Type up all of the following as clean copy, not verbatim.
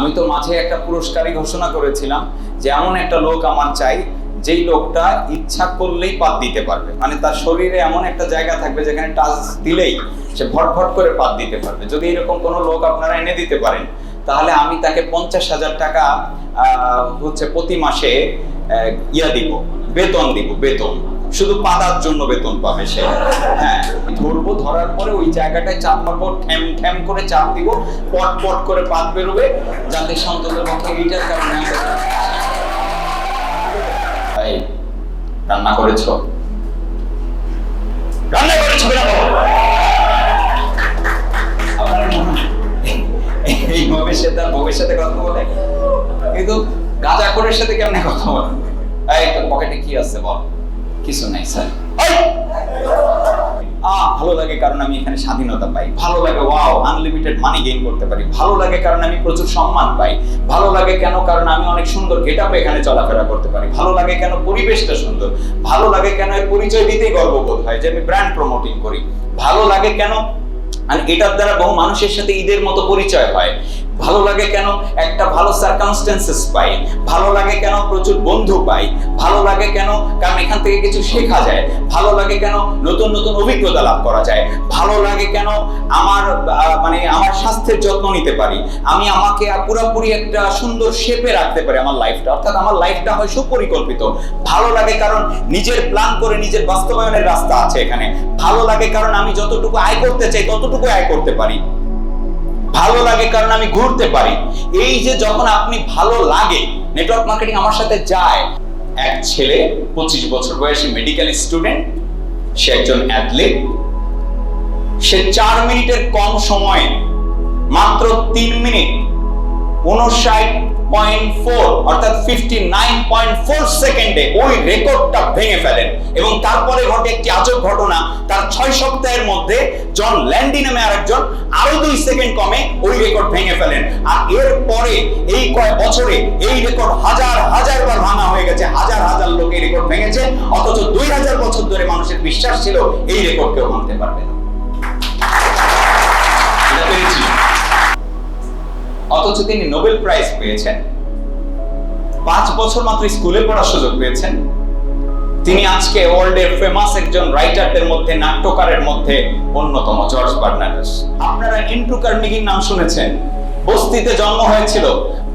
আমি তো মাঝে একটা পুরস্কারই ঘোষণা করেছিলাম যে এমন একটা লোক আমার চাই যেই লোকটা ইচ্ছা করলেই পাত দিতে পারবে, মানে তার শরীরে এমন একটা জায়গা থাকবে যেখানে টাচ দিলেই সে ভটভট করে পাত দিতে পারবে। যদি এরকম কোনো লোক আপনারা এনে দিতে পারেন তাহলে আমি তাকে 50,000 টাকা প্রতি মাসে দিব, বেতন দিব। বেতন শুধু পাতার জন্য বেতন পাবে সে। হ্যাঁ, ধরবো, ধরার পরে ওই জায়গাটায় চাপ মারবো, ঠ্যাম ঠ্যাম করে চাপ দিব, পট পট করে পাত বেরোবে, যাতে সন্ততের পক্ষে এইটার কারণে। রান্না করেছো? রান্না করেছো কিনা বলো? এই বউয়ের সাথে কথা বলে, কিন্তু গাঁজাখোরের সাথে কেমনে কথা বলে? এই তোর পকেটে কি আছে বল? কিছু নাই স্যার। ভালো লাগে কারণ আমি এখানে স্বাধীনতা পাই। ভালো লাগে, ওয়াও, আনলিমিটেড মানি গেইন করতে পারি। ভালো লাগে কারণ আমি প্রচুর সম্মান পাই। ভালো লাগে কেন? কারণ আমি অনেক সুন্দর গেটআপে এখানে চলাফেরা করতে পারি। ভালো লাগে কেন? পরিবেশটা সুন্দর। ভালো লাগে কেন? এর পরিচয় দিতেই গর্ববোধ হয় যে আমি ব্র্যান্ড প্রমোটিং করি। ভালো লাগে কেন? আর এটার দ্বারা বহু মানুষের সাথে ঈদের মতো পরিচয় হয়। ভালো লাগে কেন? একটা ভালো সার্কামস্টেন্সেস পাই। ভালো লাগে কেন? প্রচুর বন্ধু পাই। ভালো লাগে কেন? কারণ এখান থেকে কিছু শেখা যায়। ভালো লাগে কেন? নতুন নতুন অভিজ্ঞতা লাভ করা যায়। ভালো লাগে কেন? আমার স্বাস্থ্যের যত্ন নিতে পারি। আমি আমাকে পুরোপুরি একটা সুন্দর শেপে রাখতে পারি আমার লাইফটা, অর্থাৎ আমার লাইফটা হয় সুপরিকল্পিত। ভালো লাগে কারণ নিজের প্ল্যান করে নিজের বাস্তবায়নের রাস্তা আছে এখানে। ভালো লাগে কারণ আমি যতটুকু আয় করতে চাই ততটুকু আয় করতে পারি। ভালো লাগে কারণ আমি ঘুরতে পারি। এই যে যখন আপনি ভালো লাগে, নেটওয়ার্ক মার্কেটিং আমার সাথে যায়। এক ছেলে 25 বছর বয়সী মেডিকেল স্টুডেন্ট, সে একজন অ্যাথলিট। সে 4 মিনিটের কম সময়ে মাত্র 3 মিনিট 59.4 অর্থাৎ 59.4 সেকেন্ডে ওই রেকর্ডটা ভেঙে ফেলেন। এবং তারপরে ঘটে একটি আজব ঘটনা। তার 6 সপ্তাহের মধ্যে জন ল্যান্ডি নামে আরেকজন আরো 2 সেকেন্ড কমে ওই রেকর্ড ভেঙে ফেলেন। আর এরপরে এই কয়েক বছরে এই রেকর্ড হাজার হাজার বার ভাঙা হয়ে গেছে। হাজার হাজার লোক এই রেকর্ড ভেঙেছে, অথচ 2000 বছর ধরে মানুষের বিশ্বাস ছিল এই রেকর্ড কেউ ভাঙতে পারবে না। অথচ তিনি নোবেল প্রাইজ পেয়েছেন। 5 বছর মাত্র স্কুলে পড়ার সুযোগ পেয়েছেন। তিনি আজকে ওয়ার্ল্ডের ফেমাস একজন রাইটারদের মধ্যে, নাট্যকারের মধ্যে অন্যতম, জর্জ বার্নার্ডস। আপনারা এন্ড্রু কার্নেগির নাম শুনেছেন। বস্তিতে জন্ম হয়েছিল।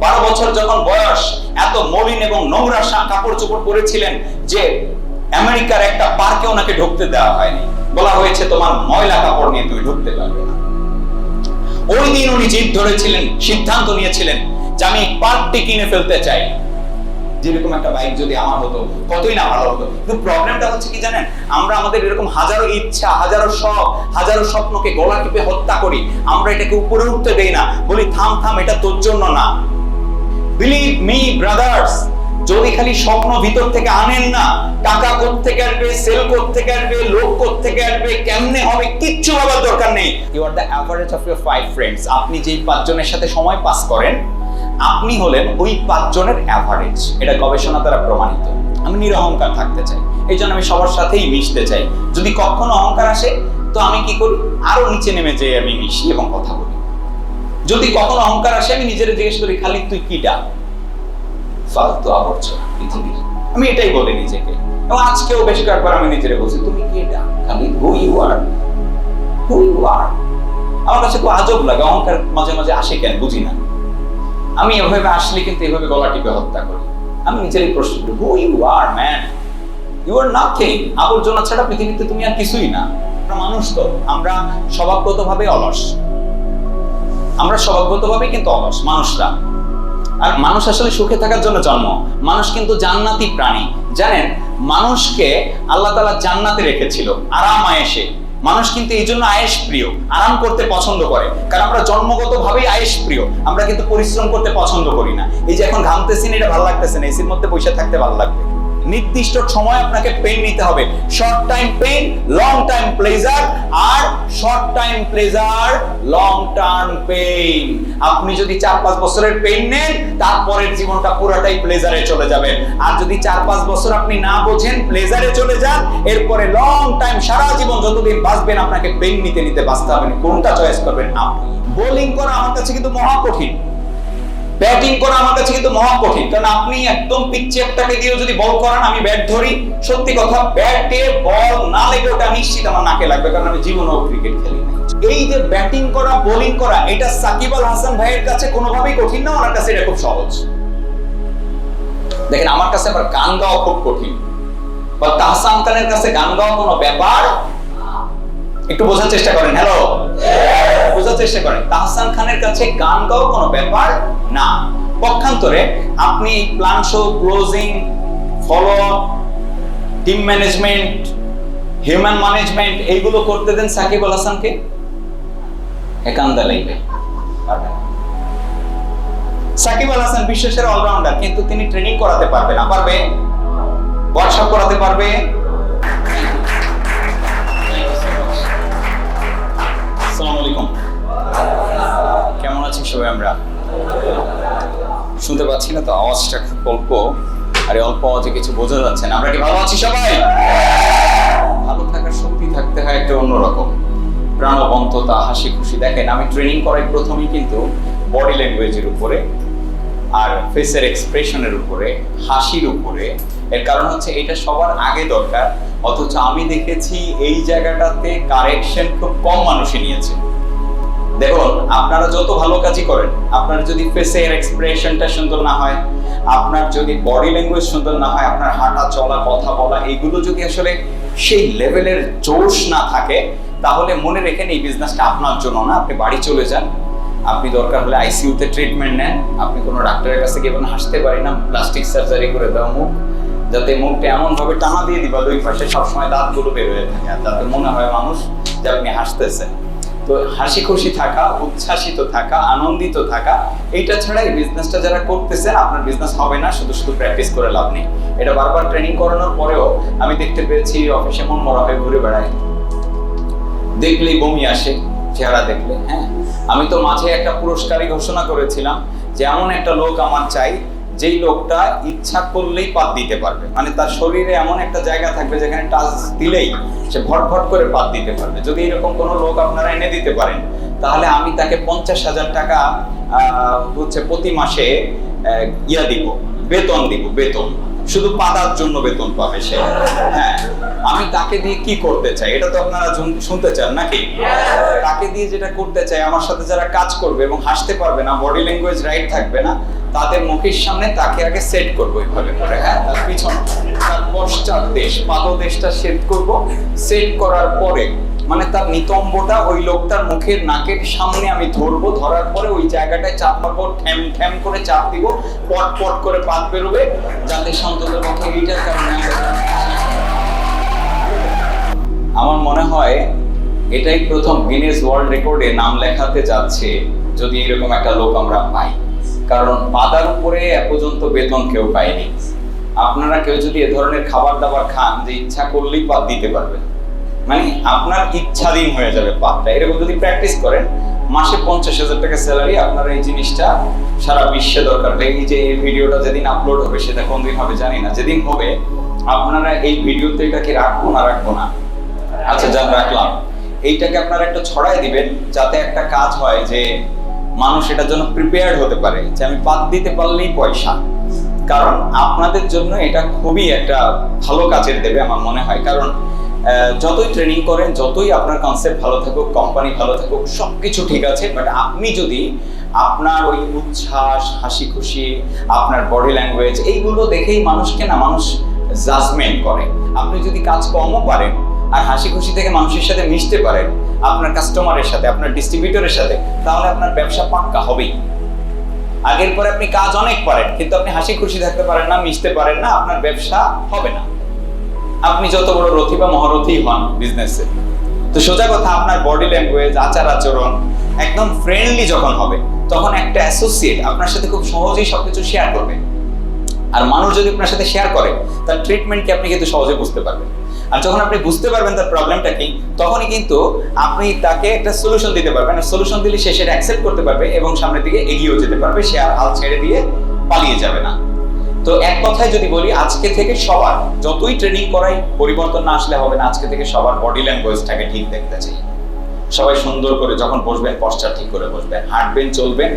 12 বছর যখন বয়স, এত মলিন এবং নোংরা কাপড় চোপড় পরেছিলেন যে আমেরিকার একটা পার্কে ওনাকে ঢুকতে দেওয়া হয়নি। বলা হয়েছে তোমার ময়লা কাপড় নিয়ে তুমি ঢুকতে পারবে না। ওই দিন উনি জিদ ধরেছিলেন, সিদ্ধান্ত নিয়েছিলেন যে আমি পার্কটি কিনে ফেলতে চাই। যেরকম একটা বাইক যদি আমার হতো কতই না ভালো হতো। কিন্তু প্রবলেমটা হচ্ছে কি জানেন, আমরা আমাদের এরকম হাজারো ইচ্ছা, হাজারো শখ, হাজারো স্বপ্নকে গলা টিপে হত্যা করি। আমরা এটাকে উপরে উঠতে দেই না, বলি থাম থাম, এটা তোর জন্য না। বিলিভ মি ব্রাদার্স, যদি খালি স্বপ্ন ভিতর থেকে আনেন না, টাকা কোত্থেকে আসবে, সেল কোত্থেকে আসবে, লোক কোত্থেকে আসবে, কেমনে হবে, কিচ্ছু ভাবার দরকার নেই। You are the average of your 5 friends. আপনি যেই 5 জনের সাথে সময় পাস করেন, আপনি হলেন ওই 5 জনের অ্যাভারেজ। এটা গবেষণা দ্বারা প্রমাণিত। আমি নিরহংকার থাকতে চাই, এই জন্য আমি সবার সাথেই মিশতে চাই। যদি কখনো অহংকার আসে তো আমি কি করি, আরো নিচে নেমে যেয়ে আমি মিশি এবং কথা বলি। যদি কখনো অহংকার আসে, আমি নিজের জিজ্ঞেস করি, খালি তুই কিটা? ফালতু আবর্জনা পৃথিবীর। আমি এটাই বলি নিজেকে, এবং আজকেও বেশ কয়েকবার আমি নিজেরে বলছি, তুমি কি এটা? খালি হু ইউ আর, হু ইউ আর। আমার কাছে খুব আজব লাগে, অহংকার মাঝে মাঝে আসে কেন বুঝি না। আমি এভাবে আসলে কিন্তু এভাবে গলা টিপে হত্যা করি। আমি নিজেরই প্রশ্ন করি, who you are man, you are nothing. আবর্জনা ছাড়া পৃথিবীতে তুমি আর কিছুই না। আমরা মানুষ তো, আমরা স্বভাবগতভাবে অলস। আমরা স্বভাবগতভাবে কিন্তু অলস মানুষরা। আর মানুষ আসলে সুখে থাকার জন্য জন্ম। মানুষ কিন্তু জান্নাতি প্রাণী। জানেন, মানুষকে আল্লাহ তাআলা জান্নাতে রেখেছিল আরাম আয়েশে। মানুষ কিন্তু এই জন্য আয়েশ প্রিয়, আরাম করতে পছন্দ করে, কারণ আমরা জন্মগতভাবেই আয়েশ প্রিয়। আমরা কিন্তু পরিশ্রম করতে পছন্দ করি না। এই যে এখন ঘামতেছি না, এটা ভালো লাগতেছে না, এসির মধ্যে বসে থাকতে ভালো লাগবে। নির্দিষ্ট সময় আপনাকে পেইন নিতে হবে। Short time pain, long time pleasure, আর short time pleasure, long term pain. আপনি যদি 4-5 বছরের পেইন নেন, তারপরের জীবনটা পুরোটাই প্লেজারে চলে যাবে। আর যদি 4-5 বছর আপনি না বোঝেন, প্লেজারে চলে যান, এরপরে লং টাইম, সারা জীবন যতদিন বাঁচবেন আপনাকে পেইন নিতে নিতে বাঁচতে হবে। কোনটা চয়েস করবেন আপনি? বোলিং করা আমার কাছে কিন্তু মহা কঠিন। ব্যাটিং করা আমার কাছে কিন্তু মহা কঠিন, কারণ আপনি একদম পিচ চেপটাকে দিয়েও যদি বল করান, আমি ব্যাট ধরি, সত্যি কথা ব্যাটে বল না লেগে ওটা নিশ্চিত আমার নাকে লাগবে, কারণ আমি জীবনেও ক্রিকেট খেলি না। এই যে ব্যাটিং করা, বোলিং করা, এটা সাকিব আল হাসান ভাইয়ের কাছে কোনোভাবেই কঠিন না, ওনার কাছে এটা খুব সহজ। দেখেন আমার কাছে আবার গান গাওয়া খুব কঠিন, বা তাহসান খানের কাছে গান গাওয়া কোনো ব্যাপার। একটু বোঝার চেষ্টা করেন, হ্যালো, বোঝার চেষ্টা করেন, তাহসান খানের কাছে গান গাওয়া কোনো ব্যাপার না। পক্ষান্তরে আপনি plan show, closing, follow, team management, human management, এইগুলো করতে দেন সাকিব আল হাসানকে, একান্দা লাগবে। সাকিব আল হাসান বিশ্বের অলরাউন্ডার, কিন্তু তিনি ট্রেনিং করাতে পারবে না। পারবে? ওয়ার্কশপ করাতে পারবে? আসসালামু আলাইকুম, কেমন আছি সবাই? আমরা শুনতে পাচ্ছি না তো, আওয়াজটা খুব অল্প, আর অল্প আওয়াজে কিছু বোঝা যাচ্ছে না। আমরা কি ভালো আছি সবাই? ভালো থাকার শক্তি থাকতে হয় একটা অন্যরকম প্রাণবন্ততা, হাসি খুশি। দেখেন আমি ট্রেনিং করাই প্রথমেই কিন্তু বডি ল্যাঙ্গুয়েজের উপরে, আর ফেসের এক্সপ্রেশনের উপরে, হাসির উপরে। এর কারণ হচ্ছে এটা সবার আগে দরকার, অথচ আমি দেখেছি এই জায়গাটাতে কারেকশন খুব কম মানুষই নিয়েছে। দেখুন আপনারা যত ভালো কাজই করেন, আপনার যদি ফেসের এক্সপ্রেশনটা সুন্দর না হয়, আপনার যদি বডি ল্যাঙ্গুয়েজ সুন্দর না হয়, আপনার হাঁটা চলা, কথা বলা, এগুলো যদি আসলে সেই লেভেলের জোশ না থাকে, তাহলে মনে রেখেন এই বিজনেসটা আপনার জন্য না। আপনি বাড়ি চলে যান, আপনি দরকার হলে আইসিইউতে ট্রিটমেন্ট নেন, আপনি কোনো ডাক্তারের কাছে গিয়ে হাসতে পারি না, প্লাস্টিক সার্জারি করে দাও মুখ, যাতে মুখটা এমন ভাবে টানা দিয়ে দিবা দুই পাশে সবসময় দাঁতগুলো বের হয়ে থাকে, আর যাতে মনে হয় মানুষ যে আপনি হাসতেছেন। তো হাসি খুশি থাকা, উচ্ছ্বাসিত থাকা, আনন্দিত থাকা, এইটা ছাড়া এই বিজনেসটা যারা করতেছেন, আপনার বিজনেস হবে না। শুধু শুধু প্র্যাকটিস করে লাভ নেই। এটা বারবার ট্রেনিং করানোর পরেও আমি দেখতে পেয়েছি অফিসে মন মরা হয়ে ঘুরে বেড়ায়, দেখলেই বমি আসে চেহারা দেখলে। হ্যাঁ, আমি তো মাঝে একটা পুরস্কারই ঘোষণা করেছিলাম যে এমন একটা লোক আমার চাই, যেই লোকটা ইচ্ছা করলেই পাত দিতে পারবে, মানে তার শরীরে এমন একটা জায়গা থাকবে যেখানে টাচ দিলেই সে ভটভট করে পাত দিতে পারবে। যদি এরকম কোনো লোক আপনারা এনে দিতে পারেন, তাহলে আমি তাকে 50,000 টাকা প্রতি মাসে দিব, বেতন দিব, বেতন শুধু পাতার জন্য বেতন পাবে সে। হ্যাঁ, আমি তাকে দিয়ে কি করতে চাই এটা তো আপনারা শুনতে চান নাকি? তাকে দিয়ে যেটা করতে চাই, আমার সাথে যারা কাজ করবে এবং হাসতে পারবে না, বডি ল্যাঙ্গুয়েজ রাইট থাকবে না, তাদের মুখের সামনে তাকে আগে সেট করবো এইভাবে করে। হ্যাঁ, তার পিছন, তার পশ্চাৎ দেশ, পাদদেশটা সেট করব। সেট করার পরে মানে তার নিতম্বটা ওই লোকটার মুখের নাকের সামনে আমি ধরবো, ধরার পরে ওই জায়গাটায় চাপ মারবো, ঠ্যাম ঠ্যাম করে চাপ দিব, পট পট করে পাত বেরোবে, যাতে সন্ততের পক্ষে এইটার কারণে আমার মনে হয় এটাই প্রথম গিনেস ওয়ার্ল্ড রেকর্ডে নাম লেখাতে যাচ্ছে যদি এরকম একটা লোক আমরা পাই। কারণ পাতার উপরে এ পর্যন্ত বেতন কেউ পায়নি। আপনারা কেউ যদি এ ধরনের খাবার দাবার খান যে ইচ্ছা করলেই পাত দিতে পারবেন, মানে আপনার ইচ্ছাধীন হয়ে যাবে পাতটা, এরকম যদি প্র্যাকটিস করেন, মাসে 50,000 টাকা স্যালারি, আপনারা এই জিনিসটা সারা বিশ্বে দরকার। এই যে এই ভিডিওটা যেদিন আপলোড হবে, সেটা কোন দিন হবে জানি না, যেদিন হবে আপনারা এই ভিডিওতে এটাকে রাখবো না রাখবো না, আচ্ছা যান রাখলাম, এইটাকে আপনারা একটা ছড়াই দিবেন, যাতে একটা কাজ হয় যে মানুষ এটার জন্য প্রিপেয়ার্ড হতে পারে যে আমি পাত দিতে পারলেই পয়সা। কারণ আপনাদের জন্য এটা খুবই একটা ভালো কাজের দেবে আমার মনে হয়। কারণ যতই ট্রেনিং করেন, যতই আপনার কনসেপ্ট ভালো থাকুক, কোম্পানি ভালো থাকুক, সবকিছু ঠিক আছে, বাট আপনি যদি আপনার ওই উচ্ছ্বাস, হাসি খুশি, আপনার বডি ল্যাঙ্গুয়েজ, এইগুলো দেখেই মানুষকে না মানুষ জাজমেন্ট করে। আপনি যদি কাজ কমও পারেন আর হাসি খুশি থেকে মানুষের সাথে মিশতে পারেন, আপনার কাস্টমারের সাথে, আপনার ডিস্ট্রিবিউটরের সাথে, তাহলে আপনার ব্যবসা পাক্কা হবেই। আগের পরে আপনি কাজ অনেক পারেন, কিন্তু আপনি হাসি খুশি থাকতে পারেন না, মিশতে পারেন না, আপনার ব্যবসা হবে না। আপনি যত বড় রথী বা মহারথী হন বিজনেসে, তো সোজা কথা আপনার বডি ল্যাঙ্গুয়েজ, আচার আচরণ একদম ফ্রেন্ডলি যখন হবে, তখন একটা অ্যাসোসিয়েট আপনার সাথে খুব সহজেই সবকিছু শেয়ার করবে। আর মানুষ যদি আপনার সাথে শেয়ার করে, তার ট্রিটমেন্টকে আপনি কিন্তু সহজে বুঝতে পারবেন। আর যখন আপনি বুঝতে পারবেন তার প্রবলেমটা কি, তখনই কিন্তু আপনি তাকে একটা সলিউশন দিতে পারবেন। আর সলিউশন দিলে সে সেটা অ্যাকসেপ্ট করতে পারবে এবং সামনের দিকে এগিয়েও যেতে পারবে, সে আর হাল ছেড়ে দিয়ে পালিয়ে যাবে না। তো এক কথায় যদি বলি, আজকে থেকে সবার, যতই ট্রেনিং করাই, পরিবর্তন না আসলে হবে না। আজকে থেকে সবার বডি ল্যাঙ্গুয়েজটাকে ঠিক দেখতে চাই। সবাই সুন্দর করে যখন বসবেন পশ্চাৎ ঠিক করে বসবেন, হাঁটবেন চলবেন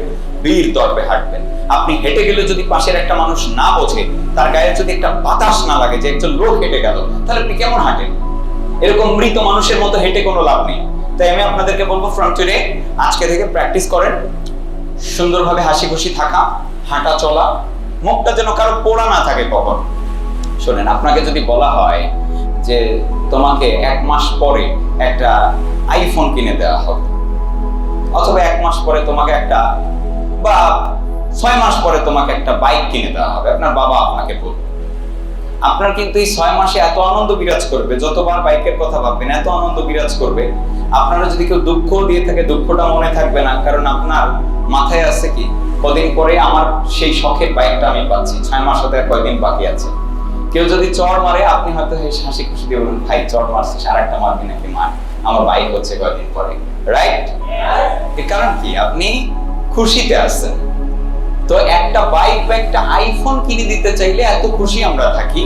বীর দর্বে হাঁটবেন। আপনি হেঁটে গেলে যদি পাশের একটা মানুষ না বোঝে, তার গায়ে যদি একটা বাতাস না লাগে যে একজন লোক হেঁটে গেল, তাহলে আপনি কেমন হাঁটেন? এরকম মৃত মানুষের মতো হেঁটে কোনো লাভ নেই। তাই আমি আপনাদেরকে বলবো, ফ্রম টুডে, আজকে থেকে প্র্যাকটিস করেন সুন্দরভাবে হাসি খুশি থাকা, হাঁটা চলা, মুখটা যেন কারো পোড়া না থাকে কখন। শোনেন, আপনাকে যদি বলা হয় যে তোমাকে 1 মাস পরে একটা আইফোন কিনে দেওয়া হবে, অথবা 1 মাস পরে তোমাকে একটা, বা 6 মাস পরে তোমাকে একটা বাইক কিনে দেওয়া হবে, আপনার বাবা আপনাকে বলবে, আপনার কিন্তু এই 6 মাসে এত আনন্দ বিরাজ করবে, যতবার বাইকের কথা ভাববেন এত আনন্দ বিরাজ করবে। আপনারা যদি কেউ দুঃখ দিয়ে থাকে, দুঃখটা মনে থাকবে না, কারণ আপনার মাথায় আছে কি, কদিন পরে আমার সেই শখের বাইকটা আমি পাচ্ছি, 6 মাস হতে আর কয়দিন বাকি আছে। কেউ যদি চড় মারে, আপনি হয়তো হাসি খুশি দিয়ে বলুন, ভাই চড় মারছিস, আর একটা মারবি নাকি? মার, আমার বাইক হচ্ছে কয়দিন পরে, রাইট? এর কারণ কি, আপনি খুশিতে আছেন। তো একটা বাইক বা একটা আইফোন কিনে দিতে চাইলে এত খুশি আমরা থাকি,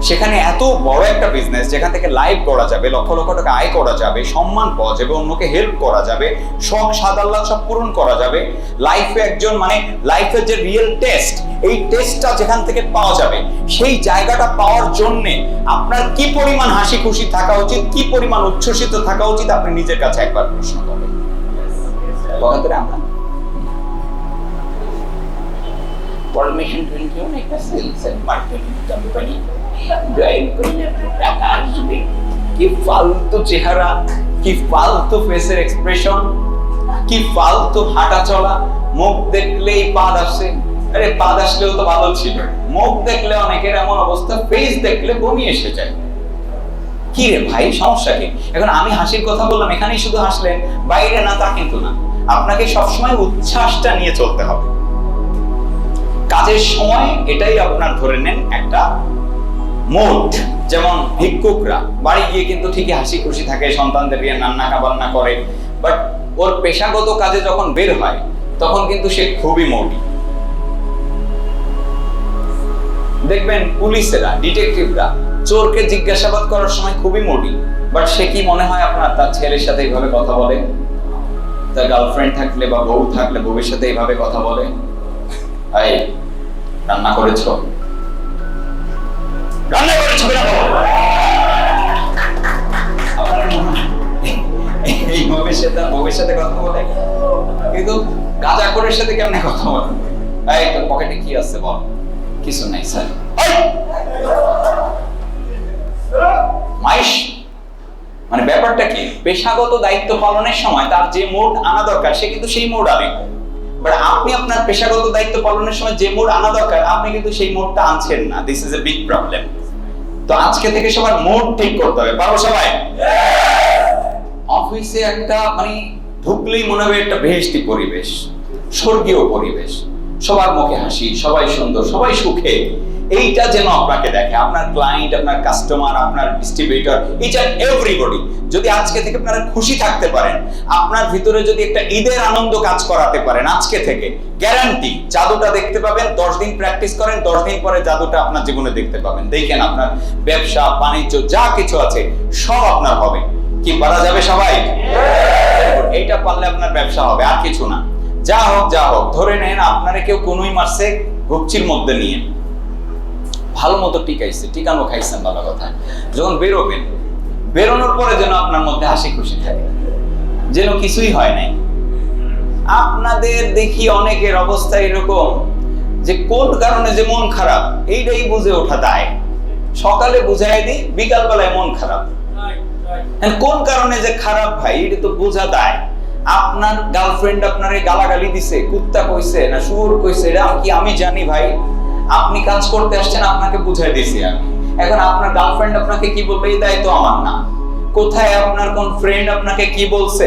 সেখানে এত বড় একটা বিজনেস যেখান থেকে লাইভ করা যাবে, লক্ষ লক্ষ টাকা আয় করা যাবে, সম্মান পাওয়া যাবে, অন্যকে হেল্প করা যাবে, শখ সাদাল্লাহ সব পূরণ করা যাবে। লাইফে একজন, মানে লাইফের যে রিয়েল টেস্ট, এই টেস্টটা যেখান থেকে পাওয়া যাবে, সেই জায়গাটা পাওয়ার জন্যে আপনার কি পরিমাণ হাসি খুশি থাকা উচিত, কি পরিমাণ উচ্ছ্বসিত থাকা উচিত, আপনি নিজের কাছে একবার প্রশ্ন করবেন। আমরা ফরমেশন ট্রেনিং একটা sales and marketing company join করলে টাকা আসবে। কি ফালতু চেহারা, কি ফালতু ফেসের এক্সপ্রেশন, কি ফালতু হাঁটা চলা, মুখ দেখলেই পা আসে। আরে পা আসলেও তো ভালো ছিল, মুখ দেখলে অনেকের এমন অবস্থা, ফেস দেখলে বমি এসে যায়। কি রে ভাই, সমস্যা কি? এখন আমি হাসির কথা বললাম, এখানেই শুধু হাসলেন, বাইরে না তা কিন্তু না। আপনাকে সবসময় উচ্ছ্বাসটা নিয়ে চলতে হবে। কাজের সময় এটাই আপনার ধরে নেন একটা মোড। যেমন ভিক্ষুকরা বাড়ি গিয়ে কিন্তু ঠিকই হাসি খুশি থাকে, সন্তানদের নিয়ে রান্না বান্না করে, বাট ওর পেশাগত কাজে যখন বের হয় তখন কিন্তু সে খুবই মৌটি। দেখবেন পুলিশেরা, ডিটেকটিভরা চোরকে জিজ্ঞাসাবাদ করার সময় খুবই মোটি, বাট সে কি মনে হয় আপনার তার ছেলের সাথে এইভাবে কথা বলে? তার গার্লফ্রেন্ড থাকলে বা বউ থাকলে বউয়ের সাথে এইভাবে কথা বলে? এই রান্না করেছো, রান্না করেছো কিনা এইভাবে সে তার বউয়ের সাথে কথা বলে? কিন্তু গাঁজাখোরের সাথে কেমনে কথা বলে? এই তোর পকেটে কি আছে বল। কিছু নাই স্যার। মাইশ, মানে ব্যাপারটা কি, পেশাগত দায়িত্ব পালনের সময় তার যে মোড আনা দরকার সে কিন্তু সেই মোড আনে, বাট আপনি আপনার পেশাগত দায়িত্ব পালনের সময় যে মোড আনা দরকার আপনি কিন্তু সেই মোডটা আনছেন না। This is a big problem. তো আজকে থেকে সবার মোড ঠিক করতে হবে, পারো সবাই? অফিসে একটা, মানে ঢুকলেই মনে হবে একটা বেহেশতি পরিবেশ, স্বর্গীয় পরিবেশ, সবার মুখে হাসি, সবাই সুন্দর, সবাই সুখে। এইটা যেন আপনাকে দেখে, আপনার ক্লায়েন্ট, আপনার কাস্টমার, আপনার ডিস্ট্রিবিউটর, ইচ এন্ড এভরিবডি। যদি আজকে থেকে আপনারা খুশি থাকতে পারেন, আপনার ভিতরে যদি একটা ঈদের আনন্দ কাজ করাতে পারেন, আজকে থেকে গ্যারান্টি জাদুটা দেখতে পাবেন। 10 দিন প্র্যাকটিস করেন, 10 দিন পরে জাদুটা আপনার জীবনে দেখতে পাবেন। দেখেন আপনার ব্যবসা বাণিজ্য যা কিছু আছে সব আপনার হবে। কি পারা যাবে সবাই? এইটা পারলে আপনার ব্যবসা হবে, আর কিছু না। যা হোক যা হোক, ধরে নেন আপনারে কেউ কোনোই মারছে ঘুপচির মধ্যে নিয়ে, ভালো মতো টিকাইছে, টিকানো খাইছেন, ভালো কথা। যখন বেরোবেন, বেরোনোর পরে যেন আপনার মধ্যে হাসি খুশি থাকে, যেন কিছুই হয় নাই। আপনাদের দেখি অনেকের অবস্থা এরকম যে কোন কারণে যে মন খারাপ এইটাই বুঝে ওঠা দায়। সকালে বুঝাই দিই, বিকাল বেলায় মন খারাপ। কোন কারণে যে খারাপ ভাই এটা তো বোঝা দায়। আপনার গার্লফ্রেন্ড আপনারে গালাগালি দিছে, কুত্তা কইছে না শুয়োর কইছে, এটা কি আমি জানি ভাই? আপনি কাজ করতে আসছেন, আপনাকে বুঝাই দিছি আমি। এখন আপনার গার্লফ্রেন্ড আপনাকে কি বলবে এই দায়িত্ব আমার না। কোথায় আপনার কোন ফ্রেন্ড আপনাকে কি বলছে,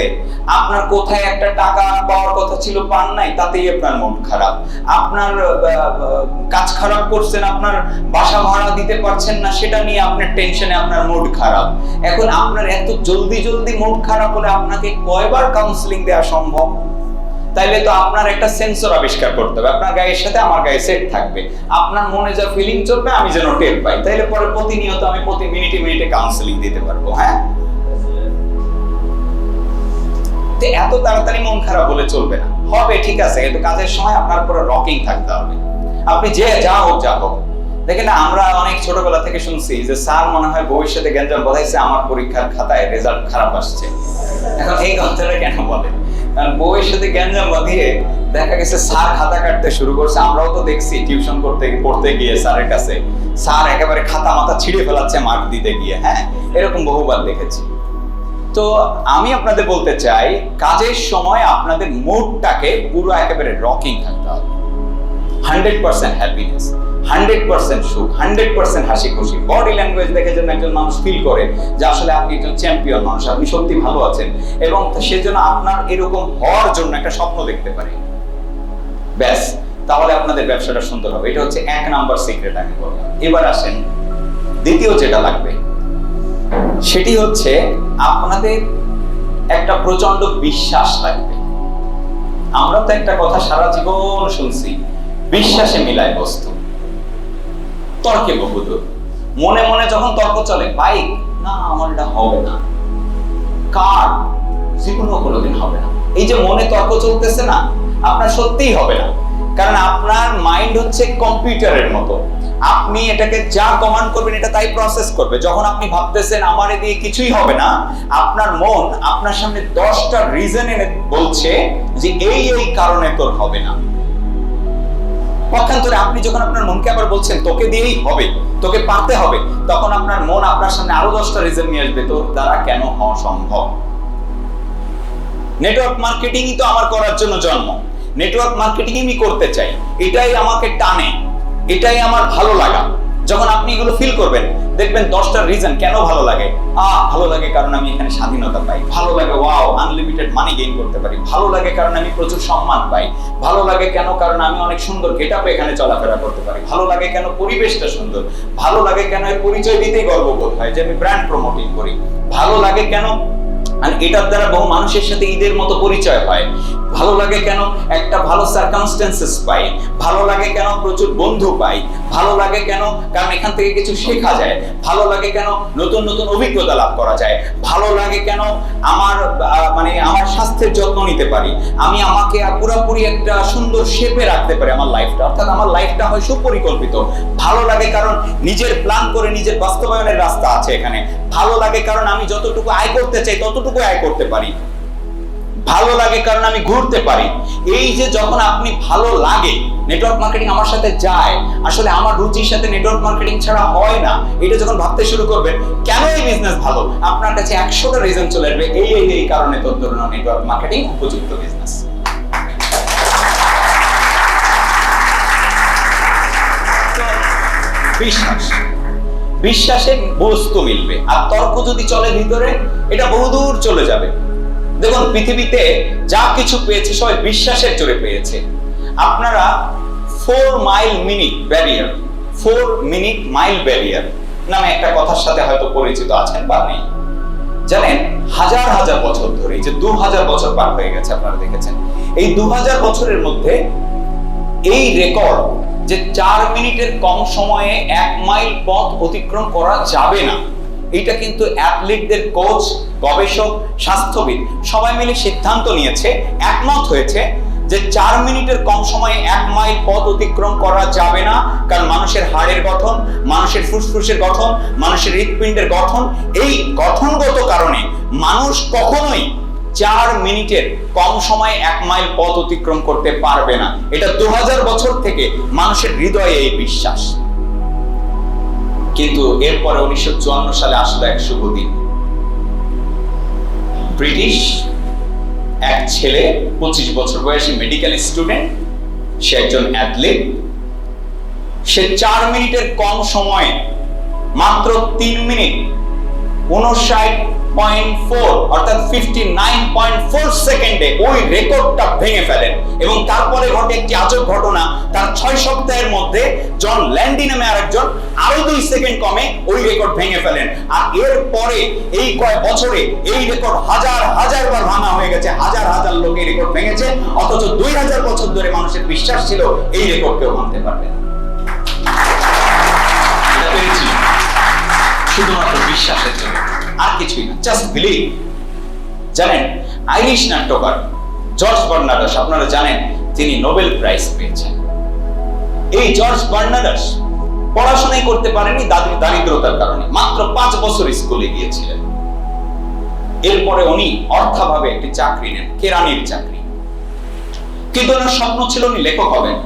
আপনার কোথায় একটা টাকা পাওয়ার কথা ছিল পান নাই, তাতেই আপনার মন খারাপ। আপনার কাজ খারাপ করছেন, আপনার বাসা ভাড়া দিতে পারছেন না, সেটা নিয়ে আপনার টেনশনে আপনার মুড খারাপ। এখন আপনার এত জলদি জলদি মুড খারাপ হলে আপনাকে কয়বার কাউন্সিলিং দেওয়া সম্ভব? তাইলে তো আপনার একটা সেন্সর আবিষ্কার করতে হবে, আপনার গায়ের সাথে আমার গায়ে সেট থাকবে, আপনার মনে যা ফিলিং চলবে আমি যেন টের পাই। তাইলে পরে প্রতিনিয়ত আমি প্রতি মিনিটে মিনিটে কাউন্সিলিং দিতে পারবো। হ্যাঁ, তো এত তাড়াতাড়ি মন খারাপ হলে চলবে না। হবে, ঠিক আছে, কিন্তু কাজের সময় আপনার পুরো রকিং থাকতে হবে। আপনি যে যা হোক দেখেন না, আমরা অনেক ছোটবেলা থেকে শুনছি যে স্যার মনে হয় ভবিষ্যতে গ্যাঞ্জাম বলাইছে, আমার পরীক্ষার খাতায় রেজাল্ট খারাপ আসছে। এখন এই কথাটা কেন বলে? কারণ বউয়ের সাথে গ্যাঞ্জাম বাঁধিয়ে দেখা গেছে স্যার খাতা কাটতে শুরু করছে। আমরাও তো দেখছি টিউশন পড়তে গিয়ে স্যারের কাছে স্যার একেবারে খাতা মাথা ছিঁড়ে ফেলাচ্ছে মার্ক দিতে গিয়ে। হ্যাঁ, এরকম বহুবার দেখেছি। তো আমি আপনাদের বলতে চাই, কাজের সময় আপনাদের মুডটাকে পুরো একেবারে রকিং থাকতে হবে। 100% হ্যাপিনেস, 100% সুখ, 100% হাসি খুশি। বডি ল্যাঙ্গুয়েজ দেখে যেন একজন মানুষ ফিল করে যে আসলে আপনি একজন চ্যাম্পিয়ন মানুষ, আপনি সত্যি ভালো আছেন, এবং সেজন্য আপনার এরকম হওয়ার জন্য একটা স্বপ্ন দেখতে পারে। ব্যাস, তাহলে আপনাদের ব্যবসাটা সুন্দর হবে। এটা হচ্ছে 1 নাম্বার সিক্রেট আমি বললাম। এবার আসেন দ্বিতীয় যেটা লাগবে, সেটি হচ্ছে আপনাদের একটা প্রচন্ড বিশ্বাস লাগবে। আমরা তো একটা কথা সারা জীবন শুনছি, বিশ্বাসে মিলায় বস্তু, তর্কে বহুদূর। মনে মনে যখন তর্ক চলে, বাইক না আমার এটা হবে না, কার জীবনও কোনোদিন হবে না, এই যে মনে তর্ক চলতেছে না, আপনার সত্যিই হবে না। কারণ আপনার মাইন্ড হচ্ছে কম্পিউটারের মতো, আপনি এটাকে যা কমান্ড করবেন এটা তাই প্রসেস করবে। যখন আপনি ভাবতেছেন আমার দিয়ে কিছুই হবে না, আপনার মন আপনার সামনে 10টা রিজন এনে বলছে যে এই এই কারণে তোর হবে না। পক্ষান্তরে আপনি যখন আপনার মনকে আবার বলছেন তোকে দিয়েই হবে, তোকে পারতে হবে, তখন আপনার মন আপনার সামনে আরো 10টা রিজন নিয়ে আসবে তোর দ্বারা কেন হওয়া সম্ভব। নেটওয়ার্ক মার্কেটিংই তো আমার করার জন্য জন্ম, নেটওয়ার্ক মার্কেটিং আমি করতে চাই, এটাই আমাকে টানে, এটাই আমার ভালো লাগা। যখন আপনি এগুলো ফিল করবেন, দেখবেন 10টা রিজন কেন ভালো লাগে। ভালো লাগে কারণ আমি এখানে স্বাধীনতা পাই, ভালো লাগে ওয়াও আনলিমিটেড মানি গেইন করতে পারি, ভালো লাগে কারণ আমি প্রচুর সম্মান পাই, ভালো লাগে কেন কারণ আমি অনেক সুন্দর গেটআপে এখানে চলাফেরা করতে পারি, ভালো লাগে কেন পরিবেশটা সুন্দর, ভালো লাগে কেন এর পরিচয় দিতেই গর্ববোধ হয় যে আমি ব্র্যান্ড প্রমোটিং করি, ভালো লাগে কেন আর এটার দ্বারা বহু মানুষের সাথে ঈদের মতো পরিচয় হয়, ভালো লাগে কেন একটা ভালো সার্কামস্টেন্সেস পাই, ভালো লাগে কেন প্রচুর বন্ধু পাই, ভালো লাগে কেন কারণ এখান থেকে কিছু শেখা যায়, ভালো লাগে কেন নতুন নতুন অভিজ্ঞতা লাভ করা যায়, ভালো লাগে কেন আমার আমার স্বাস্থ্যের যত্ন নিতে পারি, আমি আমাকে পুরোপুরি একটা সুন্দর শেপে রাখতে পারি আমার লাইফটা, অর্থাৎ আমার লাইফটা হয় সুপরিকল্পিত, ভালো লাগে কারণ নিজের প্ল্যান করে নিজের বাস্তবায়নের রাস্তা আছে এখানে, ভালো লাগে কারণ আমি যতটুকু আয় করতে চাই ততটুকু আয় করতে পারি, ভালো লাগে কারণ আমি ঘুরতে পারি। এই যে যখন আপনি ভালো লাগে, নেটওয়ার্ক মার্কেটিং আমার সাথে যায়, আসলে আমার রুচির সাথে নেটওয়ার্ক মার্কেটিং ছাড়া হয় না, এটা যখন ভাবতে শুরু করবেন কেন এই বিজনেস ভালো, আপনার কাছে 100টা রিজন চলে আসবে এই কারণে তোর ধরুন নেটওয়ার্ক মার্কেটিং উপযুক্ত বিজনেস। বিশ্বাস, বিশ্বাসে বস্তু মিলবে, আর তর্ক যদি চলে ভিতরে এটা বহুদূর চলে যাবে। দেখুন পৃথিবীতে যা কিছু পেয়েছে সবাই বিশ্বাসের জোরে পেয়েছে। আপনারা 4 মিনিট মাইল ব্যারিয়ার নামে একটা কথার সাথে হয়তো পরিচিত আছেন বা নেই, জানেন হাজার হাজার বছর ধরে, যে 2000 বছর পার হয়ে গেছে, আপনারা দেখেছেন এই 2000 বছরের মধ্যে এই রেকর্ড যে 4 মিনিটের কম সময়ে 1 মাইল পথ অতিক্রম করা যাবে না, এটা কিন্তু অ্যাথলিটদের কোচ, গবেষক, স্বাস্থ্যবিদ সবাই মিলে সিদ্ধান্ত নিয়েছে, একমত হয়েছে যে 4 মিনিটের কম সময়ে 1 মাইল পথ অতিক্রম করা যাবে না। কারণ মানুষের হাড়ের গঠন, মানুষের ফুসফুসের গঠন, মানুষের হৃৎপিণ্ডের গঠন, এই গঠনগত কারণে মানুষ কখনোই 4 মিনিটের কম সময়ে 1 মাইল পথ অতিক্রম করতে পারবে না। এটা 2000 বছর থেকে মানুষের হৃদয়ে এই বিশ্বাস। কিন্তু এরপরে 1954 সালে আসলো এক শুভ দিন। ব্রিটিশ এক ছেলে, 25 বছর বয়সী মেডিকেল স্টুডেন্ট, সে একজন অ্যাথলিট, সে 4 মিনিটের কম সময়ে মাত্র 3 মিনিট 59.4 অর্থাৎ 59.4 সেকেন্ডে ওই রেকর্ডটা ভেঙে ফেলেন। এবং তারপরে ঘটে একটি আজব ঘটনা, তার 6 সপ্তাহের মধ্যে জন ল্যান্ডি নামে আরেকজন আরো 2 সেকেন্ড কমে ওই রেকর্ড ভেঙে ফেলেন। আর এরপরে এই কয়েক বছরে এই রেকর্ড হাজার হাজার বার ভাঙা হয়ে গেছে, হাজার হাজার লোক এই রেকর্ড ভেঙেছে, অথচ 2000 বছর ধরে মানুষের বিশ্বাস ছিল এই রেকর্ড কেউ ভাঙতে পারবে না। এটা পেরেছি শুধুমাত্র বিশ্বাসের জন্য, আর কিছুই না, জাস্ট বিলিভ। জানেন আইরিশ নাট্যকার জর্জ বার্নার্ডস, আপনারা জানেন তিনি নোবেল প্রাইজ পেয়েছেন। এই জর্জ বার্নার্ডস পড়াশোনাই করতে পারেনি দারিদ্রতার কারণে, মাত্র 5 বছর স্কুলে গিয়েছিলেন। এরপরে উনি অর্থাভাবে একটি চাকরি নেন, কেরানির চাকরি। কিন্তু ওনার স্বপ্ন ছিল উনি লেখক হবেন।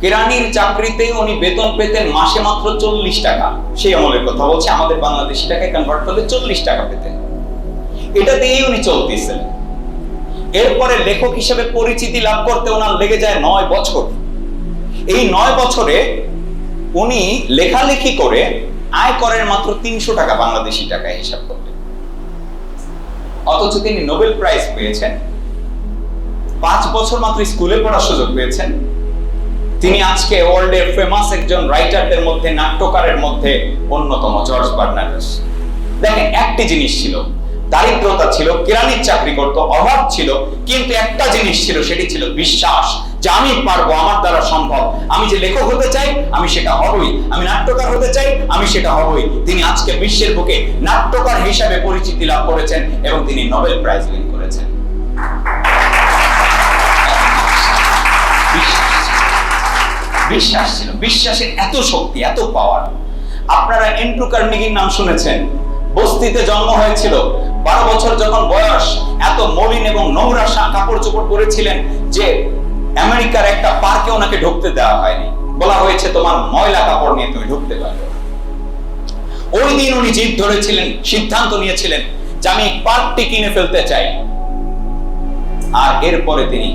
কেরানির চাকরিতে উনি বেতন পেতেন মাসে মাত্র 40 টাকা। সেই আমলের কথা বলছি, আমাদের বাংলাদেশি টাকায় কনভার্ট করলে 40 টাকা পেতেন। এটা দিয়েই উনি চলতেছিলেন। এরপরে লেখক হিসেবে পরিচিতি লাভ করতে ওনার লেগে যায় 9 বছর। এই 9 বছরে উনি লেখালেখি করে আয় করেন মাত্র 300 টাকা বাংলাদেশি টাকায় হিসাব করলে। অথচ তিনি নোবেল প্রাইজ পেয়েছেন, 5 বছর মাত্র স্কুলে পড়ার সুযোগ পেয়েছেন। তিনি আজকে ওয়ার্ল্ডের ফেমাস একজন রাইটারদের মধ্যে, নাট্যকারের মধ্যে অন্যতম, জর্জ বার্নার্ডস। দেখেন, একটি জিনিস ছিল, দারিদ্রতা ছিল, কেরানির চাকরি করত, অভাব ছিল, কিন্তু একটা জিনিস ছিল, সেটি ছিল বিশ্বাস যে আমি পারবো, আমার দ্বারা সম্ভব। আমি যে লেখক হতে চাই আমি সেটা হবই, আমি নাট্যকার হতে চাই আমি সেটা হবই। তিনি আজকে বিশ্বের বুকে নাট্যকার হিসেবে পরিচিতি লাভ করেছেন এবং তিনি নোবেল প্রাইজ উইন করেছেন। বিশ্বাস ছিল, বিশ্বাসের এত শক্তি, এত পাওয়ার। আপনারা এন্ড্রু কার্নেগির নাম শুনেছেন। বস্তিতে জন্ম হয়েছিল, 12 বছর যখন বয়স, এত মলিন এবং নোংরা কাপড় চোপড় পরেছিলেন যে আমেরিকার একটা পার্কে ওনাকে ঢুকতে দেওয়া হয়নি। বলা হয়েছে তোমার ময়লা কাপড় নিয়ে তুমি ঢুকতে পারবে। ওই দিন উনি জিদ ধরেছিলেন, সিদ্ধান্ত নিয়েছিলেন যে আমি পার্কটি কিনে ফেলতে চাই। আর এরপরে তিনি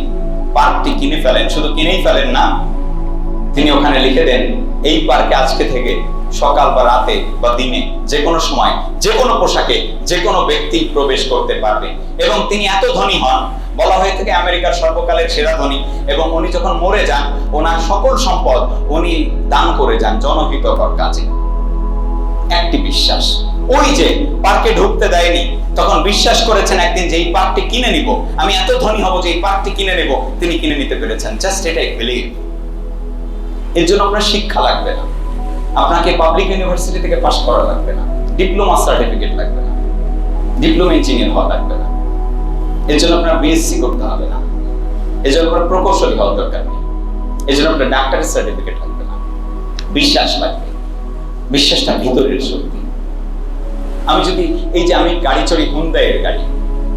পার্কটি কিনে ফেলেন। শুধু কিনেই ফেলেন না, তিনি ওখানে লিখে দেন এই পার্কে আজকে থেকে সকাল বা রাতে বা দিনে যে কোনো সময়, যে কোনো পোশাকে যে কোনো ব্যক্তি প্রবেশ করতে পারবে। এবং তিনি এত ধনী হন, বলা হয়ে থাকে আমেরিকার সর্বকালের সেরা ধনী। এবং উনি যখন মরে যান, ওনার সকল সম্পদ উনি দান করে যান জনহিতকর কাজে। একটি বিশ্বাস, ওই যে পার্কে ঢুকতে দেয়নি, তখন বিশ্বাস করেছেন একদিন যে এই পার্কটি কিনে নিব, আমি এত ধনী হব যে এই পার্কটি কিনে নেব। তিনি কিনে নিতে পেরেছেন। জাস্ট এটাই বিলিভ। এর জন্য আপনার শিক্ষা লাগবে না, আপনাকে পাবলিক ইউনিভার্সিটি থেকে পাস করা লাগবে না, ডিপ্লোমা সার্টিফিকেট লাগবে না, ডিপ্লোমা ইঞ্জিনিয়ার হওয়া লাগবে না, এর জন্য আপনার বিএসসি করতে হবে না, এর জন্য আপনার প্রকৌশলী হওয়ার দরকার নেই, এর জন্য আপনার ডাক্তারের সার্টিফিকেট লাগবে না। বিশ্বাস লাগবে। বিশ্বাসটা ভিতরের শক্তি। আমি যদি এই যে আমি গাড়ি চড়ি, হুন্দাইয়ের গাড়ি,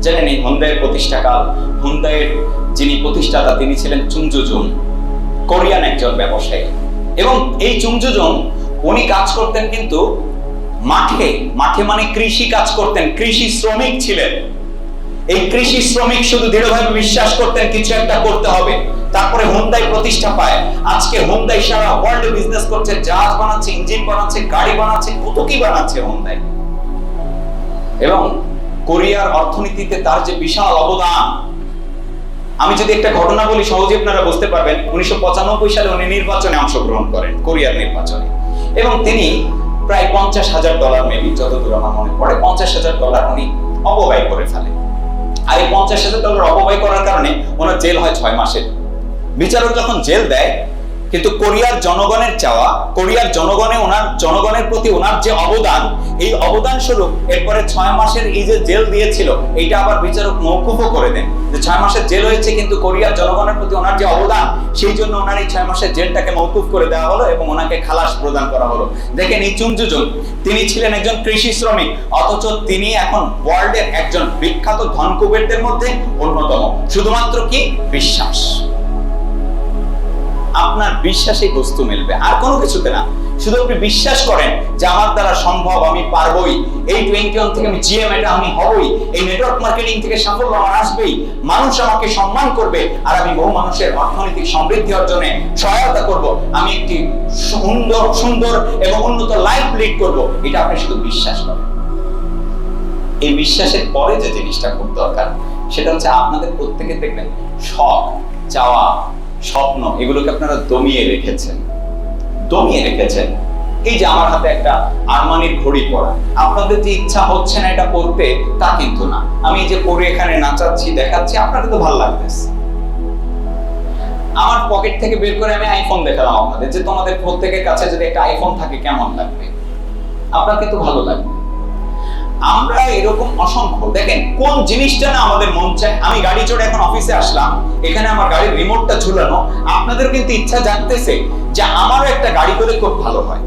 জানেন এই হুন্দাইয়ের প্রতিষ্ঠাকাল, হুন্দাইয়ের যিনি প্রতিষ্ঠাতা তিনি ছিলেন চুং জু জুং, কোরিয়ান একজন ব্যবসায়ী। এবং এই চুং জু জুং উনি কাজ করতেন কিন্তু মাঠে, মাঠে মানে কৃষি কাজ করতেন, কৃষি শ্রমিক ছিলেন। এই কৃষি শ্রমিক শুধু দৃঢ়ভাবে বিশ্বাস করতেন কিছু একটা করতে হবে। তারপরে হুন্দাই প্রতিষ্ঠা পায়। আজকে হুন্দাই সারা ওয়ার্ল্ডে বিজনেস করছে, জাহাজ বানাচ্ছে, ইঞ্জিন বানাচ্ছে, গাড়ি বানাচ্ছে, কত কি বানাচ্ছে হুন্দাই। এবং কোরিয়ার অর্থনীতিতে তার যে বিশাল অবদান, আমি যদি একটা ঘটনা বলি সহজে আপনারা বুঝতে পারবেন। 1995 সালে উনি নির্বাচনে অংশগ্রহণ করেন, কোরিয়ার নির্বাচনে। এবং তিনি প্রায় $50,000 মেবি, যতদূর আমার মনে পড়ে, $50,000 উনি অপব্যয় করে ফেলেন। আর এই $50,000 অপব্যয় করার কারণে ওনার জেল হয় 6 মাসের। বিচারক যখন জেল দেয়, কিন্তু কোরিয়ার জনগণের চাওয়া, কোরিয়ার জনগণের প্রতি ওনার যে অবদান, এই অবদান স্বরূপ এরপরে 6 মাসের এই যে জেল দিয়েছিল, এইটা আবার বিচারক মওকুফও করে দেন যে 6 মাসের জেল হয়েছে, কিন্তু কোরিয়ার জনগণের প্রতি ওনার যে অবদান, সেই জন্য ওনার এই 6 মাসের জেলটাকে মওকুফ করে দেওয়া হলো এবং ওনাকে খালাস প্রদান করা হলো। দেখেন এই চুং জু জুং, তিনি ছিলেন একজন কৃষি শ্রমিক, অথচ তিনি এখন ওয়ার্ল্ডের একজন বিখ্যাত ধনকুবেরদের মধ্যে অন্যতম। শুধুমাত্র কি? বিশ্বাস। আপনার বিশ্বাসেই বস্তু মিলবে, আর কোনো কিছুতে না। শুধু আপনি বিশ্বাস করেন যে আমার দ্বারা সম্ভব, আমি পারবোই, এই 21 থেকে আমি জিএম এটা আমি হবই, এই নেটওয়ার্ক মার্কেটিং থেকে সাফল্য আমার আসবেই, মানুষ আমাকে সম্মান করবে, আর আমি বহু মানুষের অর্থনৈতিক সমৃদ্ধি অর্জনে সহায়তা করব, আমি একটি সুন্দর এবং উন্নত লাইফ লিড করব। এটা আপনি শুধু বিশ্বাস করেন। এই বিশ্বাসের পরে যে জিনিসটা খুব দরকার, সেটা হচ্ছে আপনাদের প্রত্যেকে দেখবেন শখ, চাওয়া, স্বপ্ন, এগুলোকে আপনারা দমিয়ে রেখেছেন। এই যে আমার হাতে একটা আরমানির ঘড়ি পরা, আপনাদের যে ইচ্ছা হচ্ছে না এটা পরতে, তা কিন্তু না। আমি যে পরে এখানে নাচাচ্ছি, দেখাচ্ছি, আপনাদের তো ভালো লাগতেছে। আমার পকেট থেকে বের করে আমি আইফোন দেখালাম আপনাদের, যে তোমাদের প্রত্যেকের কাছে যদি একটা আইফোন থাকে কেমন লাগবে, আপনার কিন্তু ভালো লাগবে। আমরা এরকম অসংখ্য, দেখেন কোন জিনিসটা না আমাদের মন চায়। আমি গাড়ি চড়ে এখন অফিসে আসলাম, এখানে আমার গাড়ির রিমোটটা ঝুলানো, আপনাদের কিন্তু ইচ্ছা জাগতেছে যে আমারও একটা গাড়ি করে খুব ভালো হয়।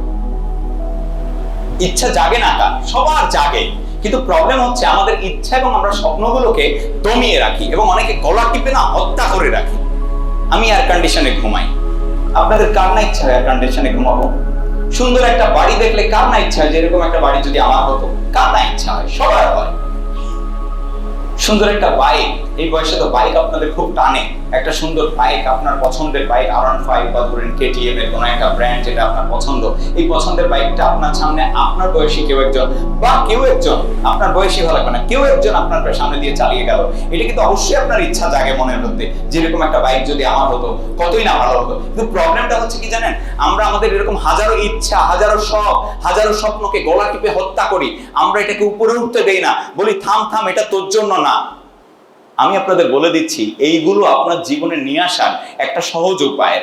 ইচ্ছা জাগে না কার? সবার জাগে, কিন্তু প্রবলেম হচ্ছে আমাদের ইচ্ছা এবং আমরা স্বপ্নগুলোকে দমিয়ে রাখি এবং অনেকে গলা টিপে না হত্যা করে রাখি। আমি এয়ার কন্ডিশনে ঘুমাই, আপনাদের কার না ইচ্ছা হয় এয়ার কন্ডিশনে ঘুমাবো? সুন্দর একটা বাড়ি দেখলে কার না ইচ্ছা হয় যে এরকম একটা বাড়ি যদি আমার হতো? কার না ইচ্ছা হয়? সবার হয়। সুন্দর একটা বাইক, এই বয়সে তো বাইক আপনাদের খুব টানে। একটা সুন্দর বাইক, আপনার পছন্দের বাইক, R15 বা ধরেন KTM এর কোনো একটা ব্র্যান্ড যেটা আপনার পছন্দ, এই পছন্দের বাইকটা আপনার সামনে আপনার বয়সী কেউ একজন বা কেউ একজন, আপনার বয়সী ভালো লাগবে না, কেউ একজন আপনার সামনে দিয়ে চালিয়ে গেল, এটা কিন্তু অবশ্যই আপনার ইচ্ছা জাগে মনের মধ্যে যেরকম একটা বাইক যদি আমার হতো কতই না ভালো হতো। কিন্তু প্রবলেমটা হচ্ছে কি জানেন, আমরা আমাদের এরকম হাজারো ইচ্ছা, হাজারো শখ, হাজারো স্বপ্নকে গলা টিপে হত্যা করি। আমরা এটাকে উপরে উঠতে দেই না, বলি থাম থাম, এটা তোর জন্য না। আমি আপনাদের বলে দিচ্ছি, এইগুলো আপনার জীবনে নিয়ে আসার একটা সহজ উপায়।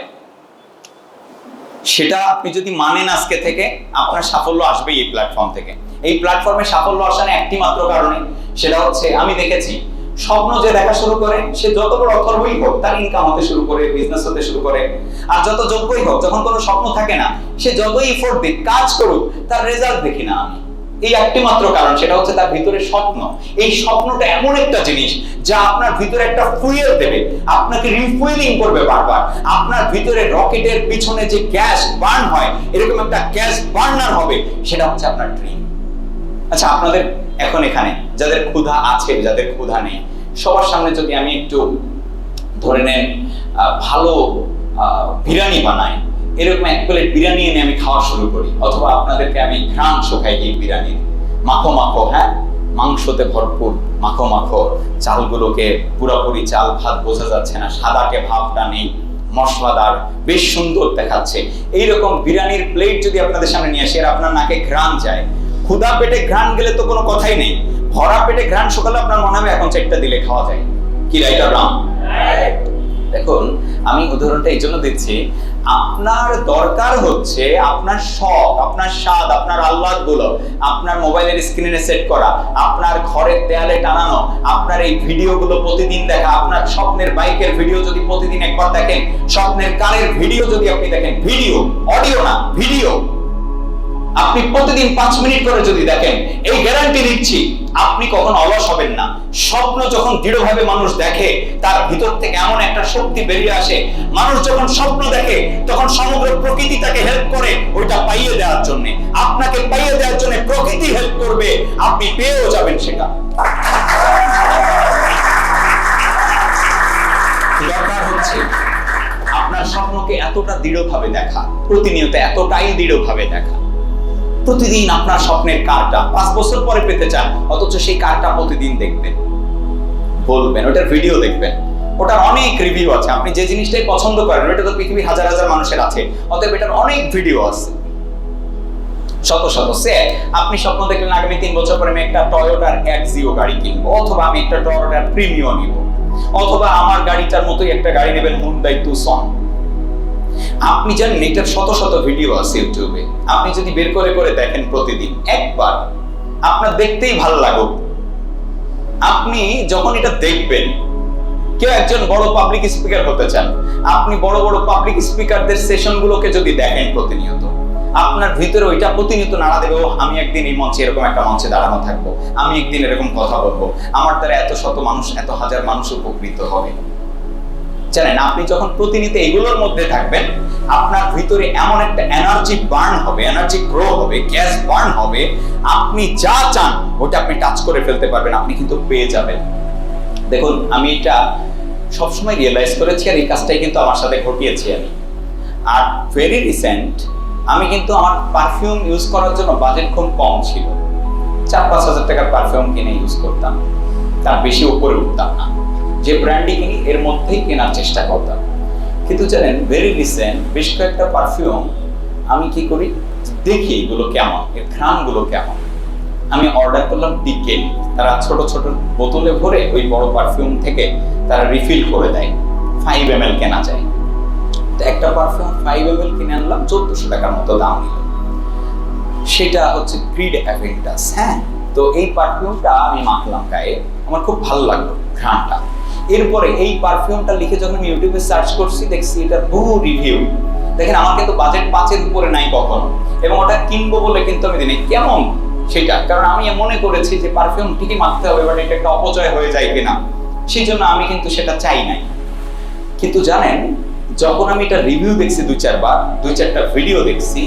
সেটা আপনি যদি মানেন আজকে থেকে, আপনার সাফল্য আসবে এই প্ল্যাটফর্ম থেকে। এই প্ল্যাটফর্মে সাফল্য আসার একটি মাত্র কারণে, সেটা হচ্ছে আমি দেখেছি স্বপ্ন যে দেখা শুরু করে সে যত বড় অথর্বই হোক তার ইনকাম হতে শুরু করে, বিজনেস হতে শুরু করে। আর যত যোগ্যই হোক, যখন কোনো স্বপ্ন থাকে না সে যতই এফোর্ট দিক, কাজ করুক, তার রেজাল্ট দেখি না আমি। এই একটি মাত্র কারণ, সেটা হচ্ছে তার ভিতরে স্বপ্ন। এই স্বপ্নটা এমন একটা জিনিস যা আপনার ভিতরে একটা ফুয়েল দেবে, আপনাকে রিফুয়েলিং করবে বারবার। আপনার ভিতরে রকেটের পিছনে যে গ্যাস বার্ন হয়, এরকম একটা গ্যাস বার্নার হবে, সেটা হচ্ছে আপনার ড্রিম। আচ্ছা, আপনাদের এখন এখানে যাদের ক্ষুধা আছে, যাদের ক্ষুধা নেই, সবার সামনে যদি আমি একটু ধরে নেন ভালো বিরিয়ানি বানাই, এরকম এক প্লেট বিরিয়ানি এনে আমি খাওয়া শুরু করি, অথবা আপনাদেরকে আমি ঘ্রাণ শোকাই এই বিরিয়ানির, মাখো মাখো, হ্যাঁ, মাংসতে ভরপুর, মাখো মাখো, চালগুলোকে পুরোপুরি চাল ভাত বোঝা যাচ্ছে না, সাদাকে ভাবটা নেই, মশলাদার, বেশ সুন্দর দেখাচ্ছে। এইরকম বিরিয়ানির প্লেট যদি আপনাদের সামনে নিয়ে আসি আর আপনার নাকে ঘ্রাণ যায়, ক্ষুধা পেটে ঘ্রাণ গেলে তো কোনো কথাই নেই, ভরা পেটে ঘ্রাণ শুকালে আপনার মনে হবে এখন চারটা দিলে খাওয়া যায়। কি রাইট আর রং? দেখুন, আমি উদাহরণটা এই জন্য দিচ্ছি, আপনার দরকার হচ্ছে আপনার শখ, আপনার স্বাদ, আপনার আহ্লাদ গুলো আপনার মোবাইলের স্ক্রিনে সেট করা, আপনার ঘরের দেয়ালে টানানো, আপনার এই ভিডিওগুলো প্রতিদিন দেখা, আপনার স্বপ্নের বাইকের ভিডিও যদি প্রতিদিন একবার দেখেন, স্বপ্নের কারের ভিডিও যদি আপনি দেখেন, ভিডিও, অডিও না, ভিডিও আপনি প্রতিদিন 5 মিনিট করে যদি দেখেন, এই গ্যারান্টি দিচ্ছি আপনি কখনো অলস হবেন না। স্বপ্ন যখন দৃঢ়ভাবে মানুষ দেখে, তার ভিতর থেকে এমন একটা শক্তি বেরিয়ে আসে, মানুষ যখন স্বপ্ন দেখে তখন সমগ্র প্রকৃতি তাকে হেল্প করে ওইটা পাইয়ে দেওয়ার জন্য। আপনাকে পাইয়ে দেওয়ার জন্য প্রকৃতি হেল্প করবে, আপনি পেয়েও যাবেন সেটা। দরকার হচ্ছে আপনার স্বপ্নকে এতটা দৃঢ়ভাবে দেখা, প্রতিনিয়ত এতটাই দৃঢ়ভাবে দেখা। প্রতিদিন আপনার স্বপ্নের কারটা 5 বছর পরে পেতে চান, অথচ সেই কারটা প্রতিদিন দেখবেন, বলবেন, ওটার ভিডিও দেখবেন, ওটার অনেক রিভিউ আছে। আপনি যে জিনিসটাই পছন্দ করেন, ওটা তো পৃথিবীর হাজার হাজার মানুষের আছে, অতএব এটার অনেক ভিডিও আছে, শত শত। আপনি স্বপ্ন দেখলেন আগামী 3 বছর পরে আমি একটা টয়োটার এক্সিও গাড়ি কিনবো, অথবা আমি একটা টয়োটার প্রিমিও নিব, অথবা আমার গাড়িটার মতোই একটা গাড়ি নেবেন, হুন্ডাই তুসন। আপনি জানেন এটার শত শত ভিডিও আছে ইউটিউবে, আপনি যদি বের করে করে দেখেন প্রতিদিন একবার, আপনার দেখতেই ভালো লাগুক। আপনি যখন এটা দেখবেন, কেউ একজন বড় পাবলিক স্পিকার হতে চান, আপনি বড় বড় পাবলিক স্পিকারদের সেশনগুলোকে যদি দেখেন প্রতিনিয়ত, আপনার ভিতরে ওইটা প্রতিনিয়ত নাড়া দেবে, আমি একদিন এই মঞ্চে, এরকম একটা মঞ্চে দাঁড়ানো থাকবো, আমি একদিন এরকম কথা বলবো, আমার দ্বারা এত শত মানুষ, এত হাজার মানুষ উপকৃত হবে। জানেন, আপনি যখন প্রতিনিয়ত এগুলোর মধ্যে থাকবেন, আপনার ভিতরে এমন একটা এনার্জি বার্ন হবে, এনার্জি গ্রো হবে, গ্যাস বার্ন হবে, আপনি যা চান ওটা আপনি টাচ করে ফেলতে পারবেন, আপনি কিন্তু পেয়ে যাবেন। দেখুন, আমি এটা সবসময় রিয়েলাইজ করেছি, আর এই কাজটাই কিন্তু আমার সাথে ঘটিয়েছি আমি। আর ভেরি রিসেন্ট আমি কিন্তু আমার পারফিউম ইউজ করার জন্য বাজেট খুব কম ছিল, 4-5 হাজার টাকার পারফিউম কিনে ইউজ করতাম, তার বেশি উপরে উঠতাম না, যে ব্র্যান্ডই কিনি এর মধ্যেই কেনার চেষ্টা করতাম। কিন্তু জানেন, ভেরি রিসেন্ট বেশ কয়েকটা পারফিউম আমি কি করি, দেখি এগুলো কেমন, এর ঘ্রাণগুলো কেমন, আমি অর্ডার করলাম ডিকেল। তারা ছোট ছোট বোতলে ভরে ওই বড় পারফিউম থেকে তারা রিফিল করে দেয়, 5 ml কেনা যায়। তো একটা পারফিউম 5 ml কিনে আনলাম, 1400 টাকার মতো দাম নিল। সেটা হচ্ছে ক্রিড অ্যাভেন্টাস। হ্যাঁ, তো এই পারফিউমটা আমি মাখলাম গায়ে, আমার খুব ভালো লাগলো ঘ্রাণটা। এরপরে এই পারফিউমটা লিখে যখন আমি ইউটিউবে সার্চ করছি, দেখছি এটা বহু রিভিউ। দেখেন আমার কিন্তু বাজেট 5-এর উপরে নাই কখনো, এবং ওটা কিনবো বলে কিন্তু আমি দিই কেমন সেটা, কারণ আমি মনে করেছি যে পারফিউম ঠিকই মাখতে হবে, বাট এটা একটা অপচয় হয়ে যায় কিনা, সেই জন্য আমি কিন্তু সেটা চাই নাই। কিন্তু জানেন, যখন আমি এটা রিভিউ দেখছি 2-4টা ভিডিও দেখছি,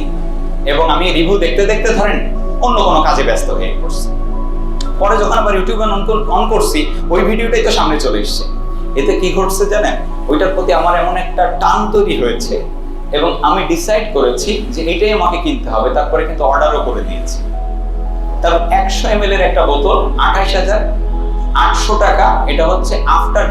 এবং আমি রিভিউ দেখতে দেখতে ধরেন অন্য কোনো কাজে ব্যস্ত হয়ে পড়ছি। পরে যখন আবার ইউটিউবে অন করছি, ওই ভিডিওটাই তো সামনে চলে এসছে। এতে কি ঘটছে জানেন, ওইটার প্রতি আমার এমন একটা টান তৈরি হয়েছে, এবং আমি ডিসাইড করেছি যে এটাই আমাকে কিনতে হবে। তারপরে কিন্তু অর্ডারও করে দিয়েছি। তার 100 ml এর একটা বোতল 28,800 টাকা। এটা হচ্ছে আফটার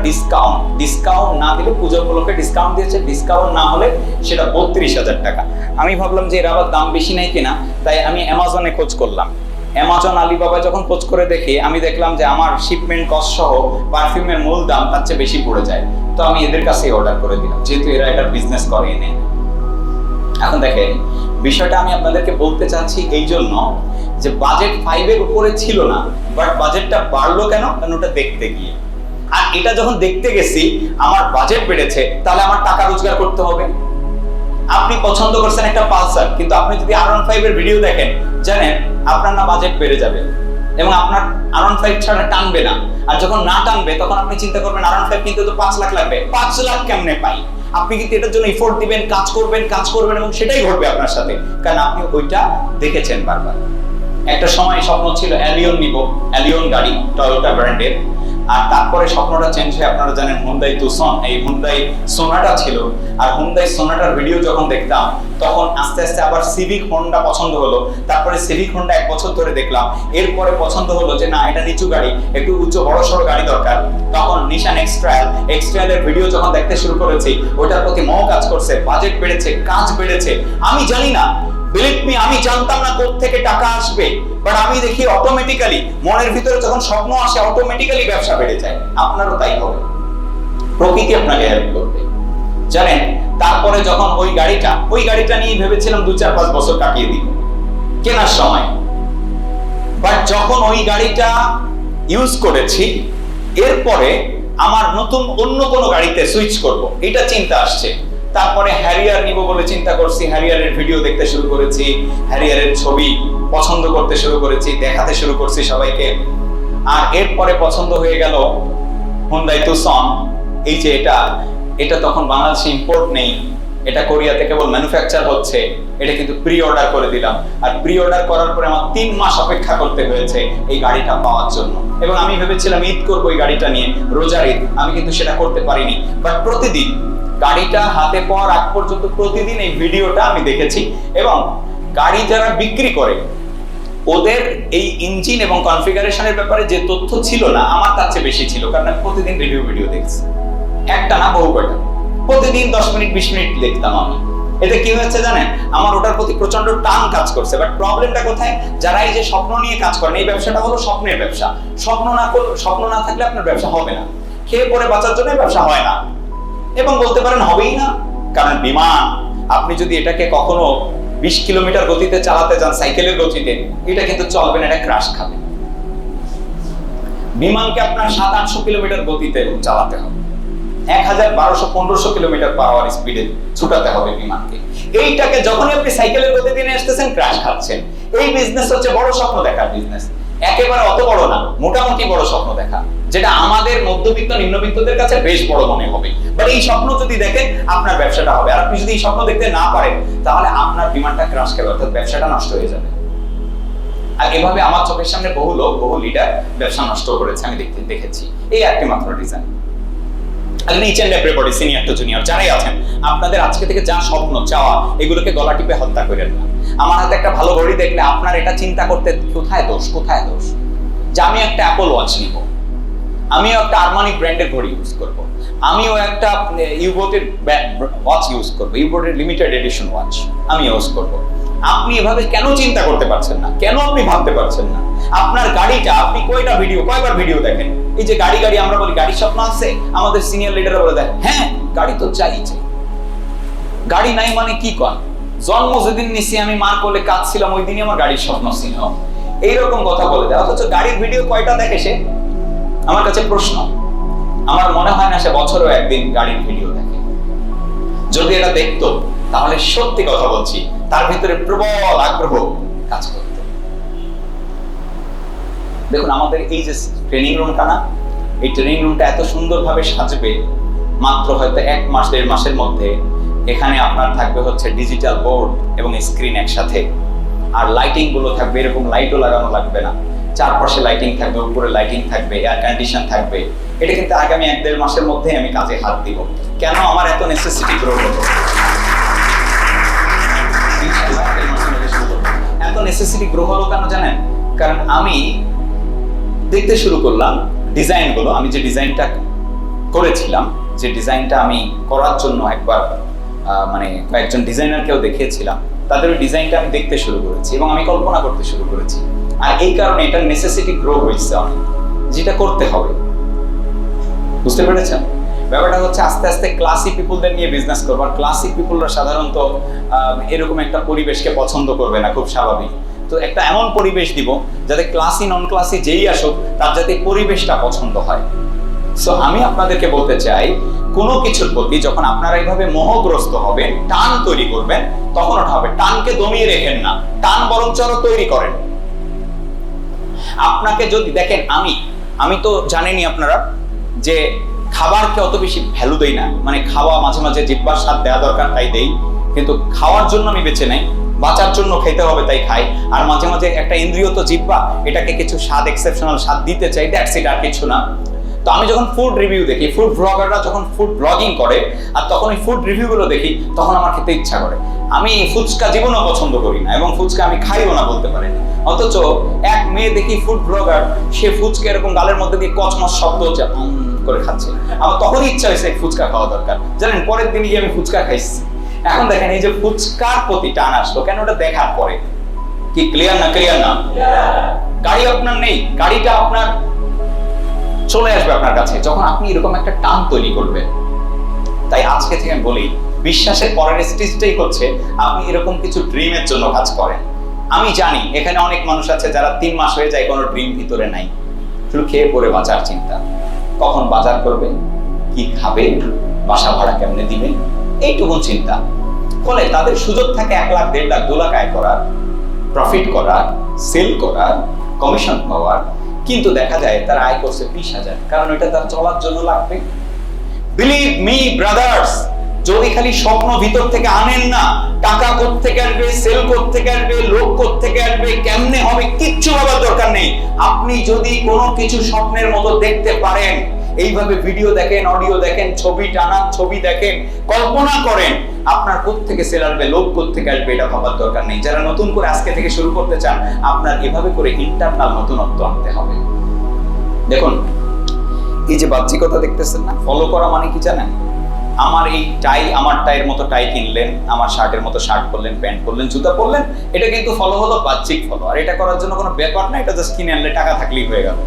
ডিসকাউন্ট না দিলে, পূজা উপলক্ষে ডিসকাউন্ট দিয়েছে, ডিসকাউন্ট না হলে সেটা 32,000 টাকা। আমি ভাবলাম যে এর আবার দাম বেশি নাই কিনা, তাই আমি অ্যামাজনে খোঁজ করলাম। অ্যামাজন, আলিবাবা যখন খোঁজ করে দেখি, আমি দেখলাম যে আমার শিপমেন্ট কস্ট সহ পারফিউমের মূল দাম তার চেয়ে বেশি পড়ে যায়। তো আমি এদের কাছেই অর্ডার করে দিলাম, যেহেতু এরা এটা বিজনেস করে এনে। এখন দেখেন, বিষয়টা আমি আপনাদেরকে বলতে চাচ্ছি এই জন্য যে বাজেট 5-এর উপরে ছিল না, বাট বাজেটটা বাড়লো কেন? কারণ ওটা দেখতে গিয়ে। আর এটা যখন দেখতে গেছি, আমার বাজেট বেড়েছে, তাহলে আমার টাকা রোজগার করতে হবে। আপনি পছন্দ করছেন একটা পালসার, কিন্তু আপনি যদি R15 এর ভিডিও দেখেন, জানেন আপনার না বাজেট বেড়ে যাবে, এবং আপনার R15 ছাড়া টানবে না। আর যখন না টানবে, তখন আপনি চিন্তা করবেন R15 কিনতে তো 5 লাখ লাগবে, 5 লাখ কেমনে পাই? আপনি কিন্তু এটার জন্য এফোর্ট দিবেন, কাজ করবেন, এবং সেটাই ঘটবে আপনার সাথে, কারণ আপনি ওইটা দেখেছেন বারবার। একটা সময় স্বপ্ন ছিল অ্যালিয়ন নিব, অ্যালিয়ন গাড়ি, টয়োটা ব্র্যান্ডের। আর তারপরে স্বপ্নটা চেঞ্জ হয়ে আপনারা জানেন হুন্ডাই তুসন, এই হুন্ডাই সোনাটা ছিল। আর হুন্ডাই সোনাটার ভিডিও যখন দেখতাম, তখন আস্তে আস্তে আবার সিভিক হোন্ডা পছন্দ হলো। তারপরে সিভিক হোন্ডা 1 বছর ধরে দেখলাম। এরপরে পছন্দ হলো যে না, এটা নিচু গাড়ি, একটু উচ্চ বড়সড় গাড়ি দরকার। তখন নিশান এক্সট্রায়েলের ভিডিও যখন দেখতে শুরু করেছি, ওটার প্রতি মোহ কাজ করছে, বাজেট বেড়েছে, কাজ বেড়েছে। আমি জানি না, বিলিভ মি, আমি জানতাম না কোথা থেকে টাকা আসবে, বাট আমি দেখি অটোমেটিক্যালি মনের ভিতরে যখন স্বপ্ন আসে, অটোমেটিক্যালি ব্যবসা বেড়ে যায়। আপনারও তাই হবে, প্রকৃতি আপনাকে হেল্প করবে, জানেন। তারপরে যখন ওই গাড়িটা নিয়ে ভেবেছিলাম 2-4-5 বছর কাটিয়ে দিব কেনার সময়, বাট যখন ওই গাড়িটা ইউজ করেছি, এরপরে আমার নতুন অন্য কোনো গাড়িতে সুইচ করব, এটা চিন্তা আসছে। তারপরে হ্যারিয়ার নিব বলে চিন্তা করছি, হ্যারিয়ারের ভিডিও দেখতে শুরু করেছি, হ্যারিয়ারের ছবি পছন্দ করতে শুরু করেছি, দেখাতে শুরু করছি সবাইকে। আর এরপরে পছন্দ হয়ে গেল হুন্ডাই তুসন। এই যে এটা তখন বাংলাদেশে ইম্পোর্ট নেই, এটা কোরিয়াতে কেবল ম্যানুফ্যাকচার হচ্ছে। এটা কিন্তু প্রি অর্ডার করে দিলাম, আর প্রি অর্ডার করার পরে আমার 3 মাস অপেক্ষা করতে হয়েছে এই গাড়িটা পাওয়ার জন্য। এবং আমি ভেবেছিলাম ঈদ করবো এই গাড়িটা নিয়ে, রোজার ঈদ। আমি কিন্তু সেটা করতে পারিনি, বাট প্রতিদিন গাড়িটা হাতে পাওয়ার আগ পর্যন্ত প্রতিদিন এই ভিডিওটা আমি দেখেছি। এবং গাড়ি যারা বিক্রি করে, ওদের এই ইঞ্জিন এবং কনফিগারেশনের ব্যাপারে যে তথ্য ছিল না, আমার তার চেয়ে বেশি ছিল, কারণ আমি প্রতিদিন রিভিউ ভিডিও দেখছি, একটা না বহু কয়টা, প্রতিদিন 10 মিনিট 20 মিনিট দেখতাম আমি। এতে কি হয়েছে জানেন, আমার ওটার প্রতি প্রচন্ড টান কাজ করছে। বাট প্রবলেমটা কোথায়? যারা এই যে স্বপ্ন নিয়ে কাজ করেন, এই ব্যবসাটা হলো স্বপ্নের ব্যবসা। স্বপ্ন না থাকলে আপনার ব্যবসা হবে না। খেয়ে পরে বাঁচার জন্য ব্যবসা হয় না, এবং বলতে পারেন হবেই না। কারণ বিমান, আপনি যদি এটাকে কখনো 20 কিলোমিটার গতিতে চালাতে যান, সাইকেলের গতিতে, এটা কিন্তু চলবে না, এটা ক্রাশ খাবে। বিমানকে আপনার 700-800 কিলোমিটার গতিতে চালাতে হবে, 1000-1200-1500 কিলোমিটার পার আওয়ার স্পিডে ছুটাতে হবে বিমানকে। এইটাকে যখনই আপনি সাইকেলের গতিতে নিয়ে আসতেছেন, ক্রাশ খাচ্ছেন। এই বিজনেস হচ্ছে বড় স্বপ্ন দেখার বিজনেস, একেবারে অত বড় না, মোটামুটি বড় স্বপ্ন দেখা, যেটা আমাদের মধ্যবিত্ত নিম্নবিত্তদের কাছে বেশ বড় মনে হবে। বাট এই স্বপ্ন যদি দেখেন, আপনার ব্যবসাটা হবে। আর আপনি যদি এই স্বপ্ন দেখতে না পারেন, তাহলে আপনার বিমানটা ক্রাশ খাবে, অর্থাৎ ব্যবসাটা নষ্ট হয়ে যাবে। আর এভাবে আমার চোখের সামনে বহু লোক, বহু লিডার ব্যবসা নষ্ট করেছে, আমি দেখেছি। এই একটি মাত্র design. Each and everybody, senior to junior যারাই আছেন, আপনাদের আজকে থেকে যা স্বপ্ন চাওয়া, এগুলোকে গলা টিপে হত্যা করেন না। আমার হাতে একটা ভালো ঘড়ি দেখলে আপনার এটা চিন্তা করতে কোথায় দোষ। যে আমি একটা অ্যাপল ওয়াচ নিব, আমিও একটা আরমানি ব্র্যান্ডের ঘড়ি ইউজ করব, আমিও একটা ইউবোটের ওয়াচ ইউজ করব, ইউবোটের লিমিটেড এডিশন ওয়াচ আমি ইউজ করব। আপনি এভাবে কেন চিন্তা করতে পারছেন না? কেন আপনি ভাবতে পারছেন না? আপনার গাড়িটা, আপনি কয়বার ভিডিও দেখেন? এই যে গাড়ি আমরা বলি গাড়ির স্বপ্ন আছে, আমাদের সিনিয়র লিডাররা বলে দেয় হ্যাঁ গাড়ি তো চাই। গাড়ি নাই মানে কি কর? জন্ম যেদিন নিছি আমি মার কোলে কাঁদছিলাম, ওই দিনই আমার গাড়ির স্বপ্ন ছিল। এইরকম কথা বলে দেয়, অথচ গাড়ির ভিডিও কয়টা দেখে সে? আমার কাছে প্রশ্ন। আমার মনে হয় না সে বছরেও একদিন গাড়ির ভিডিও দেখে। যদি এটা দেখতো তাহলে সত্যি কথা বলছি তার ভিতরে প্রবল আগ্রহ কাজ করত। দেখুন আমাদের এই যে ট্রেনিং রুমটা না, এই ট্রেনিং রুমটা এত সুন্দরভাবে সাজবে, মাত্র হয়তো 1 মাস 1.5 মাসের মধ্যে এখানে আপনার থাকবে হচ্ছে ডিজিটাল বোর্ড এবং স্ক্রিন একসাথে, আর লাইটিং গুলো থাকবে, এরকম লাইটও লাগানো লাগবে না, চারপাশে লাইটিং থাকবে, উপরে লাইটিং থাকবে, এয়ার কন্ডিশন থাকবে। এটা কিন্তু আগামী 1-1.5 মাসের মধ্যে আমি কাজে হাত দিব। কেন? আমার এত নেসেসিটি গ্রো হলো, এত নেসেসিটি গ্রো হলো কেন জানেন? কারণ আমি দেখতে শুরু করলাম ডিজাইনগুলো। আমি যে ডিজাইনটা করেছিলাম, যে ডিজাইনটা আমি করার জন্য একবার মানে কয়েকজন ডিজাইনারকেও দেখিয়েছিলাম, তাদের ওই ডিজাইনটা আমি দেখতে শুরু করেছি এবং আমি কল্পনা করতে শুরু করেছি। আর এই কারণে এটা নেসেসিটি গ্রো হয়েছে অনেক, যেটা করতে হবে। বুঝতে পেরেছেন? ব্যাপারটা হচ্ছে আস্তে আস্তে ক্লাসি পিপলদের নিয়ে বিজনেস করবো। আর ক্লাসি পিপলরা সাধারণত এরকম একটা পরিবেশকে পছন্দ করবে না, খুব স্বাভাবিক। তো একটা এমন পরিবেশ দিব যাতে ক্লাসি নন ক্লাসি যেই আসুক তার যাতে পরিবেশটা পছন্দ হয়। সো আমি আপনাদেরকে বলতে চাই, কোনো কিছুর প্রতি যখন আপনারা এইভাবে মোহগ্রস্ত হবেন, টান তৈরি করবেন, তখন ওটা হবে। টানকে দমিয়ে রেখেন না, টান বরং আরো তৈরি করেন। আপনাকে যদি দেখেন, আমি তো জানেনই আপনারা যে খাবারকে অত বেশি ভ্যালু দেই না, মানে খাওয়া মাঝে মাঝে জিহ্বার স্বাদ দেওয়া দরকার তাই দেই, কিন্তু খাওয়ার জন্য আমি বেঁচে নাই, বাঁচার জন্য খেতে হবে তাই খাই। আর মাঝে মাঝে একটা ইন্দ্রিয় তো জিহ্বা, এটাকে কিছু স্বাদ, এক্সেপশনাল স্বাদ দিতে চাই, দ্যাটস ইট, আর কিছু না। তো আমি যখন ফুড রিভিউ দেখি, ফুড ব্লগাররা যখন ফুড ব্লগিং করে আর তখন ওই ফুড রিভিউগুলো দেখি, তখন আমার খেতে ইচ্ছা করে। আমি ফুচকা জীবনও পছন্দ করি না এবং ফুচকা আমি খাইও না বলতে পারেন। অথচ এক মেয়ে দেখি ফুড ব্লগার, সে ফুচকা এরকম গালের মধ্যে দিয়ে কচমচ শব্দ হচ্ছে করে খাচ্ছে। আমার তখনই ইচ্ছা হয়েছে ফুচকা খাওয়া দরকার। জানেন, পরের দিনই গিয়ে আমি ফুচকা খাইছি। এখন দেখেন এই যে ফুচকার প্রতি টান আসলো কেন? ওটা দেখার পরে। কি ক্লিয়ার না? ক্লিয়ার না? গাড়ি আপনার নেই, গাড়িটা আপনার চলে আসবে আপনার কাছে যখন আপনি এরকম একটা টান তৈরি করবেন। তাই আজকে থেকে আমি বলি, বিশ্বাসের পরের স্টেজটাই হচ্ছে আপনি এরকম কিছু ড্রিমের জন্য কাজ করেন। আমি জানি এখানে অনেক মানুষ আছে যারা 3 মাস হয়ে যায়, কোনো ড্রিম ভিতরে নাই, শুধু খেয়ে পরে বাঁচার চিন্তা। কখন বাজার করবে, কি খাবে, বাসা ভাড়া কেমনে দিবে, এইটুকু চিন্তা। ফলে তাদের সুযোগ থাকে 1 লাখ, 1.5 লাখ, 2 লাখ আয় করার, প্রফিট করার, সেল করার, কমিশন পাওয়ার। কিন্তু দেখা যায় তার আয় করছে 20,000, কারণ এটা তার চলার জন্য লাগবে। বিলিভ মি ব্রাদার্স, যদি খালি স্বপ্ন ভিতর থেকে আনেন না, টাকা কোত্থেকে আসবে, সেল কোত্থেকে আসবে, লোক কোত্থেকে আসবে, কেমনে হবে, কিচ্ছু ভাবার দরকার নেই। আপনি যদি কোনো কিছু স্বপ্নের মতো দেখতে পারেন, এইভাবে ভিডিও দেখেন, অডিও দেখেন, ছবি টানান, ছবি দেখেন, কল্পনা করেন, আপনার কোত্থেকে সেল আসবে, লোক কোত্থেকে আসবে, এটা ভাবার দরকার নেই। যারা নতুন করে আজকে থেকে শুরু করতে চান, আপনার এভাবে করে ইন্টারনাল নতুনত্ব আনতে হবে। দেখুন, এই যে বাহ্যিকতা দেখতেছেন না, ফলো করা মানে কি জানেন? আমার এই টাই, আমার টাইয়ের মতো টাই কিনলেন, আমার শার্টের মতো শার্ট পরলেন, প্যান্ট পরলেন, জুতা পরলেন, এটা কিন্তু ফলো হলো বাহ্যিক ফলো। আর এটা করার জন্য কোনো ব্যাপার না, এটা জাস্ট কিনে আনলে, টাকা থাকলেই হয়ে গেল।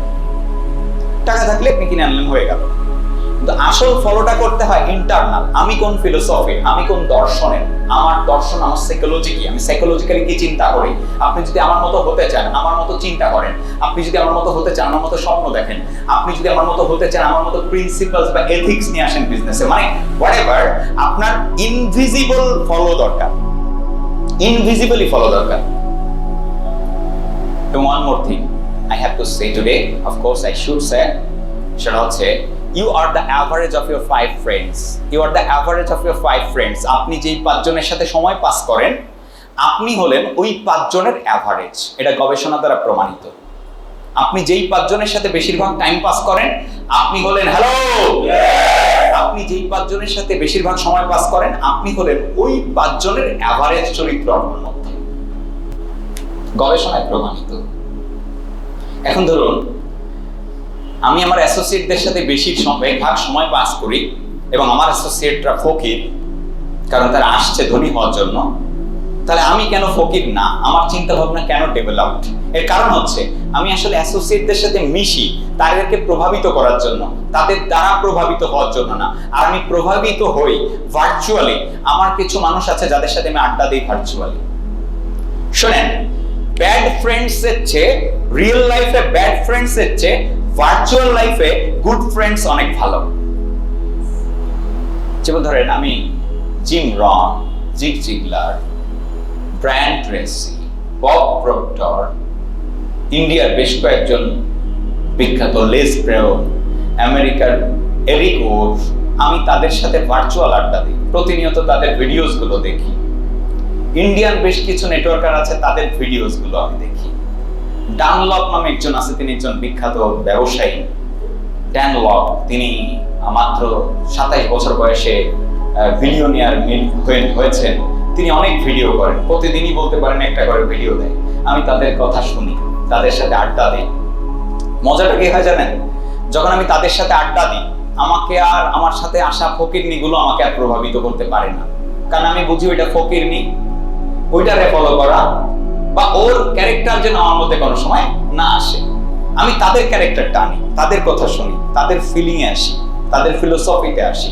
টাকা থাকলে আপনি কিনে আনলেন, হয়ে গেল। কিন্তু আসল ফলোটা করতে হয় ইন্টারনাল। আমি কোন ফিলোসফি, আমি কোন দর্শনের, আমার দর্শন, আমার সাইকোলজি কি, আমি সাইকোলজিক্যালি কি চিন্তা করি। আপনি যদি আমার মতো হতে চান, আমার মতো চিন্তা করেন। আপনি যদি আমার মতো হতে চান, আমার মতো স্বপ্ন দেখেন। আপনি যদি আমার মতো হতে চান, আমার মতো প্রিন্সিপালস বা এথিক্স নিয়ে আসেন বিজনেসে। মানে হোয়াটএভার, আপনার ইনভিজিবল ফলো দরকার, ইনভিজিবলি ফলো দরকার। And one more thing I have to say today, of course I should say, সেটা হচ্ছে you are the average of your 5 friends. You are the average of your 5 friends. আপনি যেই 5 জনের সাথে সময় pass করেন, আপনি হলেন ওই 5 জনের অ্যাভারেজ। এটা গবেষণা দ্বারা প্রমাণিত। আপনি যেই 5 জনের সাথে বেশিরভাগ টাইম পাস করেন, আপনি হলেন, হ্যালো, আপনি যেই 5 জনের সাথে বেশিরভাগ সময় পাস করেন, আপনি হলেন ওই 5 জনের অ্যাভারেজ চরিত্র আপনার মধ্যে। গবেষণায় প্রমাণিত। এখন ধরুন, আমি আমার অ্যাসোসিয়েটদের সাথে বেশিরভাগ সময় পাস করি এবং আমার অ্যাসোসিয়েটরা ফকির, কারণ তারা আসছে ধনী হওয়ার জন্য। তাহলে আমি কেন ফকির না? আমার চিন্তা ভাবনা কেন ডেভেলপড? এর কারণ হচ্ছে আমি আসলে অ্যাসোসিয়েটদের সাথে মিশি তাদেরকে প্রভাবিত করার জন্য, তাদের দ্বারা প্রভাবিত হওয়ার জন্য না। আর আমি প্রভাবিত হই ভার্চুয়ালি। আমার কিছু মানুষ আছে যাদের সাথে আমি আড্ডা দিই ভার্চুয়ালি। শোনেন, ব্যাড ফ্রেন্ডস এর চেয়ে, রিয়েল লাইফে ব্যাড ফ্রেন্ডস এর চেয়ে ভার্চুয়াল লাইফে গুড ফ্রেন্ডস অনেক ভালো। যেমন ধরেন আমি Jim Rohn, জিগ জিগলার, Brian Tracey, Bob proctor, ইন্ডিয়ার বেশ কয়েকজন বিখ্যাত লেস ব্রাউন, আমেরিকার এরিক ওভ, আমি তাদের সাথে ভার্চুয়াল আড্ডা দিই, প্রতিনিয়ত তাদের ভিডিওস গুলো দেখি। ইন্ডিয়ান বেশ কিছু নেটওয়ার্কার আছে, তাদের ভিডিওস গুলো আমি দেখি। ডানলপ নামে একজন আছে, তিনি একজন বিখ্যাত ব্যবসায়ী। ডানলপ, তিনি মাত্র 27 বছর বয়সে বিলিয়নিয়ার হয়েছেন। তিনি অনেক ভিডিও করেন, প্রতিদিনই বলতে পারেন একটা করে ভিডিও দেয়। আমি তাদের কথা শুনি, তাদের সাথে আড্ডা দিই। মজাটা কি হয় জানেন? যখন আমি তাদের সাথে আড্ডা দিই, আমাকে আর আমার সাথে আসা ফকিরনি গুলো আমাকে আর প্রভাবিত করতে পারে না, কারণ আমি বুঝি ওইটা ফকিরনি, ওইটারে ফলো করা বা ওর ক্যারেক্টার যেন আমার মধ্যে কোনো সময় না আসে। আমি তাদের ক্যারেক্টারটা আনি, তাদের কথা শুনি, তাদের ফিলিং এ আসি, তাদের ফিলোসফিতে আসি।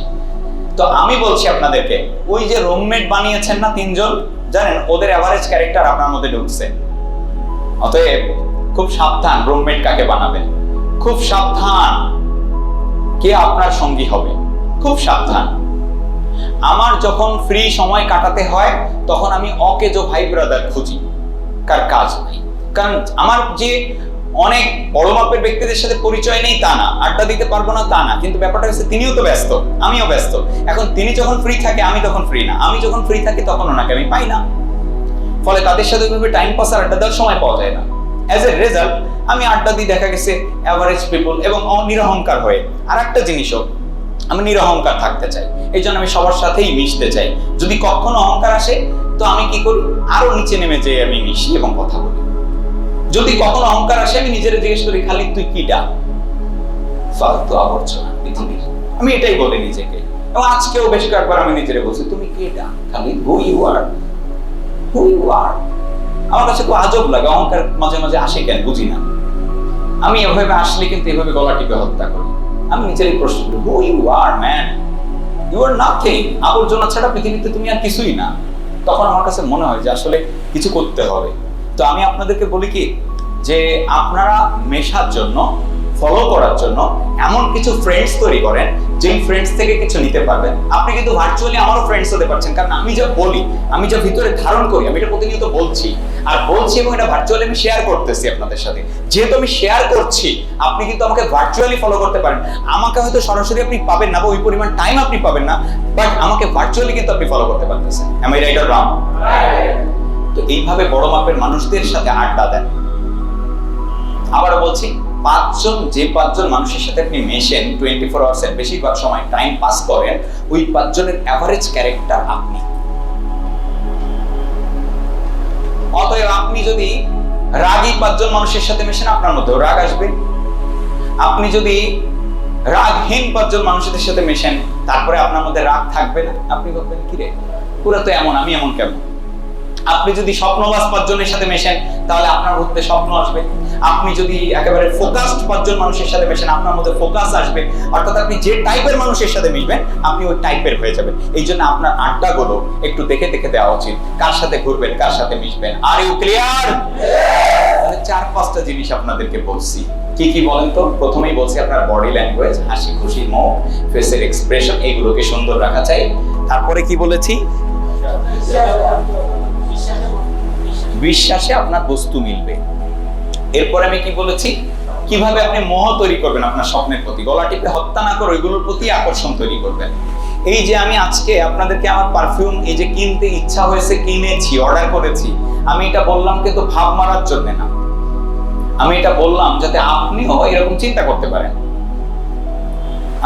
তো আমি বলছি আপনাদেরকে, ওই যে রুমমেট বানিয়েছেন না তিনজন, জানেন ওদের এভারেজ ক্যারেক্টার আপনার মধ্যে ঢুকছে। অতএব খুব সাবধান রুমমেট কাকে বানাবেন, খুব সাবধান কে আপনার সঙ্গী হবে, খুব সাবধান। আমার যখন ফ্রি সময় কাটাতে হয় তখন আমি অকেজো ভাই ব্রাদার খুঁজি, কার কাজ নাই। কারণ আমার যে অনেক বড় মাপের ব্যক্তিদের সাথে পরিচয় নেই তা না, আড্ডা দিতে পারবো না তা না, কিন্তু ব্যাপারটা হচ্ছে তিনিও তো ব্যস্ত, আমিও ব্যস্ত। এখন তিনি যখন ফ্রি থাকে আমি তখন ফ্রি না, আমি যখন ফ্রি থাকি তখন ওনাকে আমি পাই না। ফলে তাদের সাথে ওইভাবে টাইম পাস আর আড্ডা দেওয়ার সময় পাওয়া যায় না। অ্যাজ এ রেজাল্ট আমি আড্ডা দিয়ে দেখা গেছে অ্যাভারেজ পিপল এবং নিরহংকার হয়ে। আর একটা জিনিসও, আমি নিরহংকার থাকতে চাই, এই জন্য আমি সবার সাথেই মিশতে চাই। যদি কখনো অহংকার আসে তো আমি কি করি, আরো নিচে নেমে যেয়ে আমি মিশি এবং কথা বলি। যদি কখনো অহংকার আসে আমি নিজের জিজ্ঞেস করি, খালি তুই কিটা, ফালতু আবর্জনা পৃথিবীর। আমি এটাই বলি নিজেকে, এবং আজকেও বেশ কয়েকবার আমি নিজেরে বলছি, তুমি কিটা, খালি হু ইউ আর, হু ইউ আর। আমার কাছে খুব আজব লাগে, অহংকার মাঝে মাঝে আসে কেন বুঝি না। আমি এভাবে আসলে কিন্তু এভাবে গলা টিপে হত্যা করি। আমি নিজেরই প্রশ্ন করি, who you are man, you are nothing. আবর্জনা ছাড়া পৃথিবীতে তুমি আর কিছুই না। তখন আমার কাছে মনে হয় যে আসলে কিছু করতে হবে। তো আমি আপনাদেরকে বলি কি, যে আপনারা মেশার জন্য, ফলো করার জন্য এমন কিছু ফ্রেন্ডস তৈরি করেন যেই ফ্রেন্ডস থেকে কিছু নিতে পারবেন। আপনি কিন্তু ভার্চুয়ালি আমারও ফ্রেন্ডস হতে পারছেন, কারণ আমি যা বলি, আমি যা ভিতরে ধারণ করি, আমি এটা প্রতিনিয়ত বলছি আর বলছি, এবং এটা ভার্চুয়ালি আমি শেয়ার করতেছি আপনাদের সাথে। যেহেতু আমি শেয়ার করছি, আপনি কিন্তু আমাকে ভার্চুয়ালি ফলো করতে পারেন। আমাকে হয়তো সরাসরি আপনি পাবেন না বা ওই পরিমাণ টাইম আপনি পাবেন না, বাট আমাকে ভার্চুয়ালি কিন্তু আপনি ফলো করতে পারতেছেন। Am I right or wrong? তো এইভাবে বড় মাপের মানুষদের সাথে আড্ডা দেন। আবারও বলছি, যে পাঁচজন মানুষের সাথে আপনি মেশেন 24 আওয়ার্স এর বেশিরভাগ সময় টাইম পাস করেন, ওই পাঁচজনের এভারেজ ক্যারেক্টার আপনি। অতএব আপনি যদি রাগী 5জন মানুষের সাথে মেশেন, আপনার মধ্যেও রাগ আসবে। আপনি যদি রাগহীন 5জন মানুষের সাথে মেশেন, তারপরে আপনার মধ্যে রাগ থাকবে না। আপনি ভাববেন, কি রে, পুরো তো এমন, আমি এমন কেমন? আপনি যদি স্বপ্নবাজ 5জনের সাথে মেশেন, তাহলে আপনার মধ্যে স্বপ্ন আসবে। আপনি যদি একেবারে ফোকাসড 5জন মানুষের সাথে মেশেন, আপনার মধ্যে ফোকাস আসবে। অর্থাৎ আপনি যে টাইপের মানুষের সাথে মিশবেন, আপনি ওই টাইপের হয়ে যাবেন। এই জন্য আপনার আড্ডাগুলো একটু দেখে দেখে দেওয়া উচিত, কার সাথে ঘুরবেন, কার সাথে মিশবেন। Are you clear? 4-5টা জিনিস আপনাদেরকে বলছি। কি কি বলেন তো? প্রথমেই বলছি আপনার বডি ল্যাঙ্গুয়েজ, হাসি খুশি মুখ, ফেসের এক্সপ্রেশন, এইগুলোকে সুন্দর রাখা চাই। তারপরে কি বলেছি? বিশ্বাসে আপনার বস্তু মিলবে। এরপরে আমি কি বলেছি? কিভাবে আপনি মোহ তৈরি করবেন আপনার স্বপ্নের প্রতি, গলা টিপে হত্যা না করে ওইগুলোর প্রতি আকর্ষণ তৈরি করবেন। এই যে আমি আজকে আপনাদেরকে আমার পারফিউম এই যে কিনতে ইচ্ছা হয়েছে, কিনেছি, অর্ডার করেছি, আমি এটা বললাম কিন্তু ভাব মারার জন্য না। আমি এটা বললাম যাতে আপনিও এরকম চিন্তা করতে পারেন।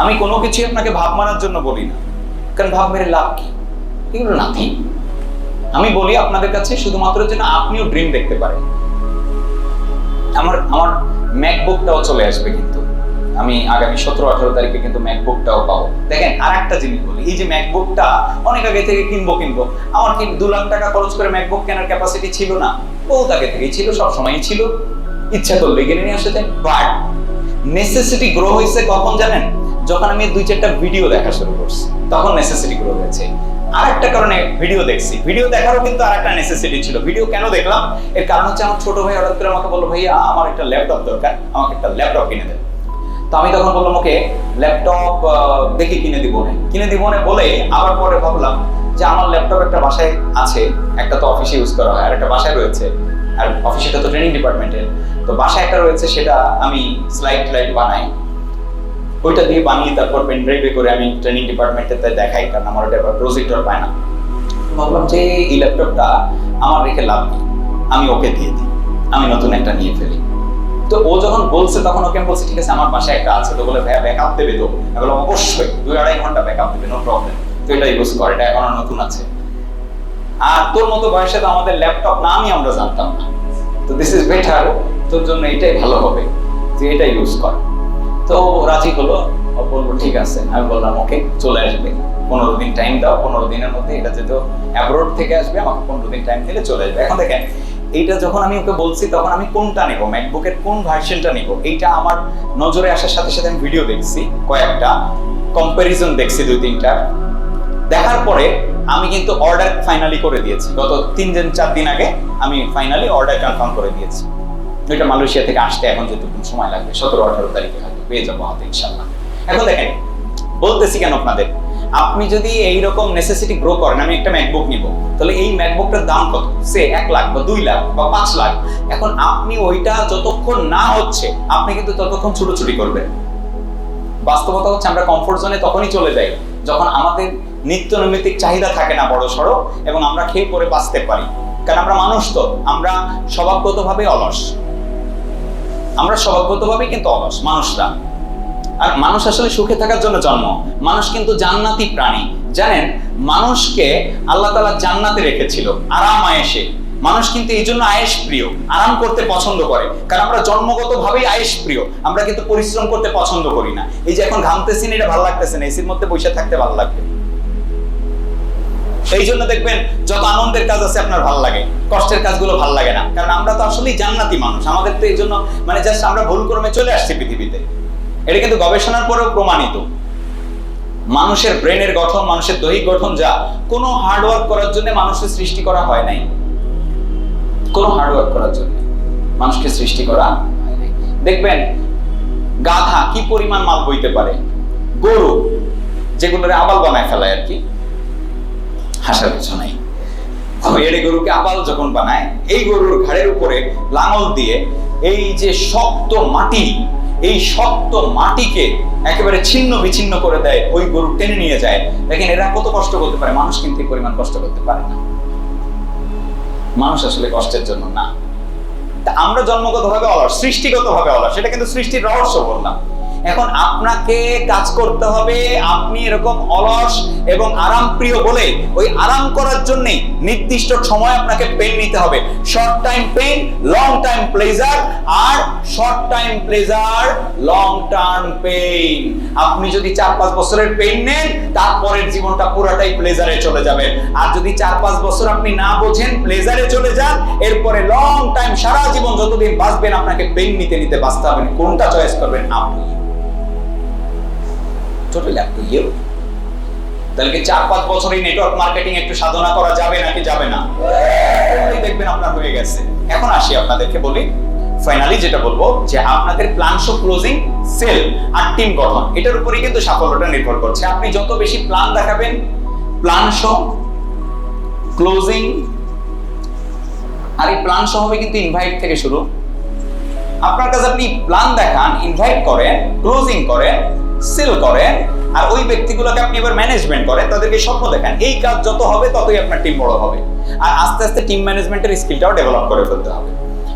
আমি কোনো কিছু আপনাকে ভাব মারার জন্য বলি না, কারণ ভাব মেরে লাভ কি? এগুলো নাথিং। আমি বলি আপনাদের কাছে শুধুমাত্র যেন আপনিও ড্রিম দেখতে পারেন। আমার ম্যাকবুকটাও চলে আসবে, কিন্তু আমি আগামী 17-18 তারিখে কিন্তু ম্যাকবুকটাও পাবো। দেখেন, আর একটা জিনিস বলি, এই যে ম্যাকবুকটা অনেক আগে থেকে কিনবো, আমার কি 2 লাখ টাকা খরচ করে ম্যাকবুক কেনার ক্যাপাসিটি ছিল না? বহুত আগে থেকেই ছিল, সবসময়ই ছিল, ইচ্ছা করলে কিনে নিয়ে আসতে চাই। বাট নেসেসিটি গ্রো হয়েছে কখন জানেন? যখন আমি 2-4টা ভিডিও দেখা শুরু করছি, তখন নেসেসিটি গ্রো হয়েছে। আরেকটা কারণে ভিডিও দেখছি, ভিডিও দেখারও কিন্তু আরেকটা নেসেসিটি ছিল। ভিডিও কেন দেখলাম, এর কারণ হচ্ছে আমার ছোট ভাই হঠাৎ করে আমাকে বললো, ভাইয়া আমার একটা ল্যাপটপ দরকার, আমাকে একটা ল্যাপটপ কিনে দেন। তো আমি তখন বললাম, ওকে ল্যাপটপ দেখে কিনে দিব না বলে আবার পরে ভাবলাম যে আমার ল্যাপটপ একটা বাসায় আছে, একটা তো অফিসে ইউজ করা হয় আর একটা বাসায় রয়েছে, আর অফিসেটা তো ট্রেনিং ডিপার্টমেন্টের, তো বাসায় একটা রয়েছে, সেটা আমি স্লাইড বানাই, ওইটা দিয়ে বানিয়ে তারপর পেন ড্রাইভে করে আমি ট্রেনিং ডিপার্টমেন্টে দেখাই, কারণ আমার ওটা প্রজেক্টর পায় না। ভাবলাম যে এই ল্যাপটপটা আমার রেখে লাভ নেই, আমি ওকে দিয়ে দিই, আমি নতুন একটা নিয়ে ফেলি। তো ও যখন বলছে তখন ওকে আমি বলছি, ঠিক আছে আমার বাসায় একটা আছে। তো বলে, ভাইয়া ব্যাকআপ দেবে তো? আমি বললাম অবশ্যই 2-2.5 ঘন্টা ব্যাকআপ দেবে, নো প্রবলেম, তো এটা ইউজ কর, এটা এখনো নতুন আছে। আর তোর মতো বয়সে তো আমাদের ল্যাপটপ নামই আমরা জানতাম না, তো দিস ইজ বেটার, তোর জন্য এটাই ভালো হবে, তুই এটা ইউজ কর। তো রাজি হলো, বলবো ঠিক আছে। আমি বললাম ওকে, চলে আসবে, 15 দিন টাইম দাও, 15 দিনের মধ্যে, এটা যেহেতু অ্যাব্রোড থেকে আসবে, আমাকে 15 দিন টাইম দিলে চলে আসবে। এখন দেখেন, এইটা যখন আমি ওকে বলছি তখন আমি কোনটা নেব, ম্যাকবুকের কোন ভার্সনটা নেব, এইটা আমার নজরে আসার সাথে সাথে আমি ভিডিও দেখছি, কয়েকটা কম্পারিজন দেখছি 2-3টা, দেখার পরে আমি কিন্তু অর্ডার ফাইনালি করে দিয়েছি। গত 3-4 দিন আগে আমি ফাইনালি অর্ডার কনফার্ম করে দিয়েছি। এটা মালয়েশিয়া থেকে আসতে এখন যেটুকু সময় লাগবে, 17-18 তারিখে হয়তো পেয়ে যাবো হাতে ইনশাআল্লাহ। এখন দেখেন, বলতেছি কেন আপনাদের, আপনি যদি এইরকম নেসেসিটি গ্রো করেন, আমি একটা ম্যাকবুক নিব, তাহলে এই ম্যাকবুকটার দাম কত, সে 1 লাখ বা 2 লাখ বা 5 লাখ। এখন আপনি ওইটা যতক্ষণ না হচ্ছে, আপনি কিন্তু ততক্ষণ ছুটোছুটি করবেন। বাস্তবতা হচ্ছে আমরা কমফোর্ট জোনে তখনই চলে যাই যখন আমাদের নিত্য নৈমিত্তিক চাহিদা থাকে না বড় সড়ো, এবং আমরা খেয়ে পরে বাঁচতে পারি। কারণ আমরা মানুষ, তো আমরা স্বভাবগতভাবে অলস, আমরা স্বভাবগতভাবেই কিন্তু অলস মানুষরা। আর মানুষ আসলে সুখে থাকার জন্য জন্ম, মানুষ কিন্তু জান্নাতি প্রাণী। জানেন, মানুষকে আল্লাহ তাআলা জান্নাতে রেখেছিল আরাম আয়েশে। মানুষ কিন্তু এই জন্য আয়েশ প্রিয়, আরাম করতে পছন্দ করে, কারণ আমরা জন্মগতভাবেই আয়েশ প্রিয়। আমরা কিন্তু পরিশ্রম করতে পছন্দ করি না। এই যে এখন ঘামতেছি না, এটা ভালো লাগতেছে না, এসির মধ্যে বসে থাকতে ভালো লাগবে। এই জন্য দেখবেন যত আনন্দের কাজ আছে আপনার ভালো লাগে, কষ্টের কাজগুলো ভালো লাগে না, কারণ আমরা তো আসলেই জান্নাতি মানুষ। আমাদের তো এই জন্য জাস্ট আমরা ভুল ক্রমে চলে আসছি পৃথিবীতে। এটা কিন্তু গবেষণার পরেও প্রমাণিত। মানুষের ব্রেনের গঠন, মানুষের দৈহিক গঠন যা, কোনো হার্ডওয়ার্ক করার জন্য মানুষের সৃষ্টি করা হয় নাই। কোনো হার্ডওয়ার্ক করার জন্য মানুষকে সৃষ্টি করা হয় নাই। দেখবেন গাধা কি পরিমাণ মাল বইতে পারে, গরু যেগুলোর আবাল বানায় ফেলায় আর কি, হাসার কিছু নাই। এড়ে গরুকে আবাল যখন বানায়, এই গরুর ঘাড়ের উপরে লাঙল দিয়ে এই যে শক্ত মাটি, এই শক্ত মাটিকে একেবারে ছিন্ন বিচ্ছিন্ন করে দেয়, ওই গরু টেনে নিয়ে যায়। দেখেন এরা কত কষ্ট করতে পারে, মানুষ কিন্তু এই পরিমাণ কষ্ট করতে পারে না। মানুষ আসলে কষ্টের জন্য না। আমরা জন্মগতভাবে অলস, সৃষ্টিগতভাবে অলস, সেটা কিন্তু সৃষ্টির রহস্য বললাম। এখন আপনাকে কাজ করতে হবে, আপনি এরকম অলস এবং আরাম প্রিয় বলে ওই আরাম করার জন্য নির্দিষ্ট সময় আপনাকে পেন নিতে হবে। Short time pain, long time pleasure, আর short time pleasure, long term pain. আপনি যদি 4-5 বছরের পেইন নেন, তারপরের জীবনটা পুরোটাই প্লেজারে চলে যাবে। আর যদি 4-5 বছর আপনি না বোঝেন, প্লেজারে চলে যান, এরপরে লং টাইম, সারা জীবন যতদিন বাঁচবেন আপনাকে পেইন নিতে নিতে বাঁচতে হবে। কোনটা চয়েস করবেন আপনি? Totally up to you. তাহলে কি 4-5 বছর এই নেটওয়ার্ক মার্কেটিং একটু সাধনা করা যাবে নাকি যাবে না? দেখবেন আপনার হয়ে গেছে। এখন আসি আপনাদেরকে বলি, ফাইনালি যেটা বলবো যে আপনাদের প্ল্যান শো, ক্লোজিং, সেল আর টিম গঠন, এটার উপরেই কিন্তু সাফল্যটা নির্ভর করছে। আপনি যত বেশি প্ল্যান দেখাবেন, প্ল্যান শো, ক্লোজিং, আর এই প্ল্যান শো হবে কিন্তু ইনভাইট থেকে শুরু। আপনার কাছে আপনি প্ল্যান দেখান, ইনভাইট করেন, ক্লোজিং করেন, সেল করেন, আর ওই ব্যক্তিগুলোকে আপনি এবার ম্যানেজমেন্ট করেন, তাদেরকে স্বপ্ন দেখান। এই কাজ যত হবে ততই আপনার টিম বড় হবে, আর আস্তে আস্তে টিম ম্যানেজমেন্টের স্কিলটাও ডেভেলপ করে ফেলতে হবে।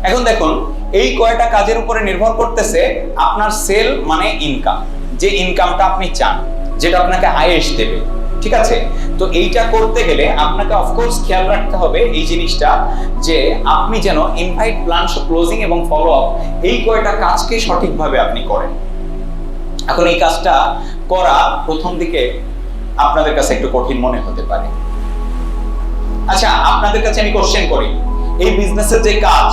এখন দেখুন, এই কয়টা কাজের উপরে নির্ভর করতেছে আপনার সেল মানে ইনকাম, যে ইনকামটা আপনি চান, যেটা আপনাকে আয়েশ দেবে। ঠিক আছে? তো এইটা করতে গেলে আপনাকে অফকোর্স খেয়াল রাখতে হবে এই জিনিসটা, যে আপনি যেন ইনভাইট, প্ল্যান শো, ক্লোজিং এবং ফলো আপ, এই কয়টা কাজকে সঠিকভাবে আপনি করেন। এখন এই কাজটা করা প্রথম দিকে আপনাদের কাছে একটু কঠিন মনে হতে পারে। আচ্ছা, আপনাদের কাছে আমি কোশ্চেন করি, এই বিজনেসের যে কাজ,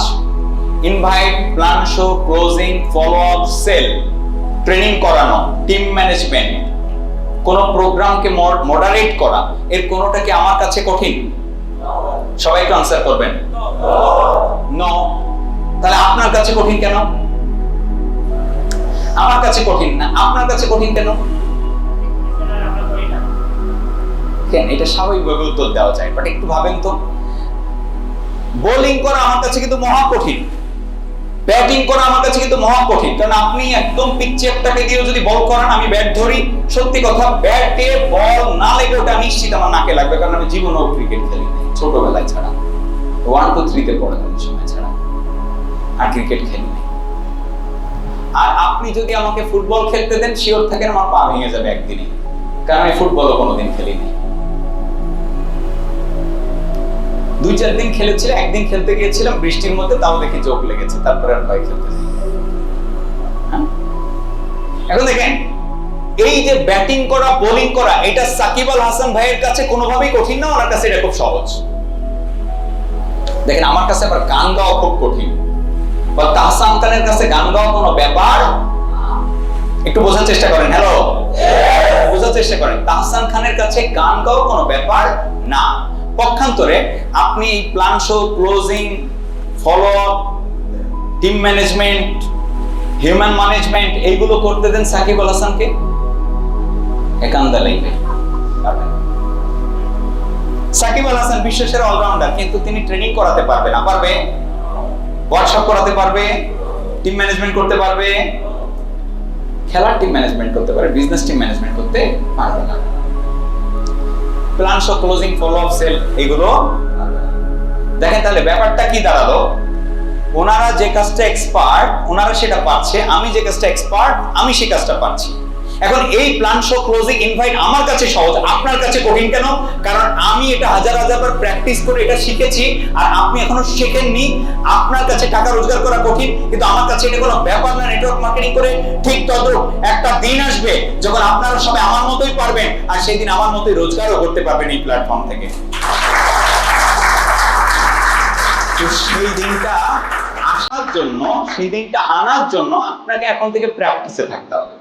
invite, plan show, closing, follow up, sale, training করানো, টিম ম্যানেজমেন্ট, কোন প্রোগ্রামকে মডারেট করা, এর কোনোটা কি আমার কাছে কঠিন? সবাই একটু আনসার করবেন। নো। তাহলে আপনার কাছে কঠিন কেন? আমার কাছে কঠিন না, আপনার কাছে কঠিন কেন? কেন? এটা স্বাভাবিকভাবে উত্তর দেওয়া যায়, বাট একটু ভাবেন তো। বোলিং করা আমার কাছে কিন্তু মহা কঠিন, ব্যাটিং করা আমার কাছে কিন্তু মহা কঠিন। কারণ আপনি একদম পিচ্ছে একটাকে দিয়ে যদি বল করান, আমি ব্যাট ধরি, সত্যি কথা ব্যাটে বল না লেগে ওটা নিশ্চিত আমার নাকে লাগবে, কারণ আমি জীবনেও ক্রিকেট খেলি নাই, ছোটবেলায় ছাড়া 1 2 3 তে পড়াশোনার সময় ছাড়া আর ক্রিকেট খেলি নাই। আর আপনি যদি আমাকে ফুটবল খেলতে দেন, শিওর থাকেন আমার পা ভেঙে যাবে একদিনে, কারণ আমি ফুটবলও কোনোদিন খেলি নাই। 2-4 দিন খেলেছিল, একদিন খেলতে গিয়েছিলাম বৃষ্টির মধ্যে, তাও দেখি চোখ লেগেছে, তারপরে আর ভয় খেলতে যাই। এখন দেখেন, এই যে ব্যাটিং করা, বোলিং করা, এটা সাকিব আল হাসান ভাইয়ের কাছে কোনোভাবেই কঠিন না, ওনার কাছে এটা খুব সহজ। দেখেন আমার কাছে আবার গান গাওয়া খুব কঠিন, বা তাহসান খানের কাছে গান গাওয়া কোনো ব্যাপার। একটু বোঝার চেষ্টা করেন, হ্যালো, বোঝার চেষ্টা করেন। তাহসান খানের কাছে গান গাওয়া কোনো ব্যাপার না। পক্ষান্তরে আপনি এই plan show, closing, follow up, team management, human management, এইগুলো করতে দেন সাকিব আল হাসানকে, একান্দা লাগবে। সাকিব আল হাসান বিশ্বের অলরাউন্ডার, কিন্তু তিনি ট্রেনিং করাতে পারবে না? পারবে? ওয়ার্কশপ করাতে পারবে, টিম ম্যানেজমেন্ট করতে পারবে, খেলার টিম ম্যানেজমেন্ট করতে পারে, বিজনেস টিম ম্যানেজমেন্ট করতে পারবে না। Plan show, closing, follow up, sale, এগুলো দেখেন। তাহলে ব্যাপারটা কি দাঁড়ালো? ওনারা যে কাজটা এক্সপার্ট, ওনারা সেটা পাচ্ছে, আমি যে কাজটা এক্সপার্ট, আমি সেই কাজটা পাচ্ছি। এখন এই প্ল্যান শো, ক্লোজিং, ইনভাইট আমার কাছে সহজ, আপনার কাছে কঠিন কেন? কারণ আমি এটা হাজার বার প্র্যাকটিস করে এটা শিখেছি, আর আপনি এখনো শেখেননি। আপনার কাছে টাকা রোজগার করা কঠিন, কিন্তু আমার কাছে এটা কোনো ব্যাপার না নেটওয়ার্ক মার্কেটিং করে। ঠিক তদ্রূপ একটা দিন আসবে যখন আপনারা সবাই আমার মতোই পারবেন, আর সেই দিন আমার মতোই রোজগারও করতে পারবেন এই প্ল্যাটফর্ম থেকে। সেই দিনটা আসার জন্য, সেই দিনটা আনার জন্য আপনাকে এখন থেকে প্র্যাকটিসে থাকতে হবে।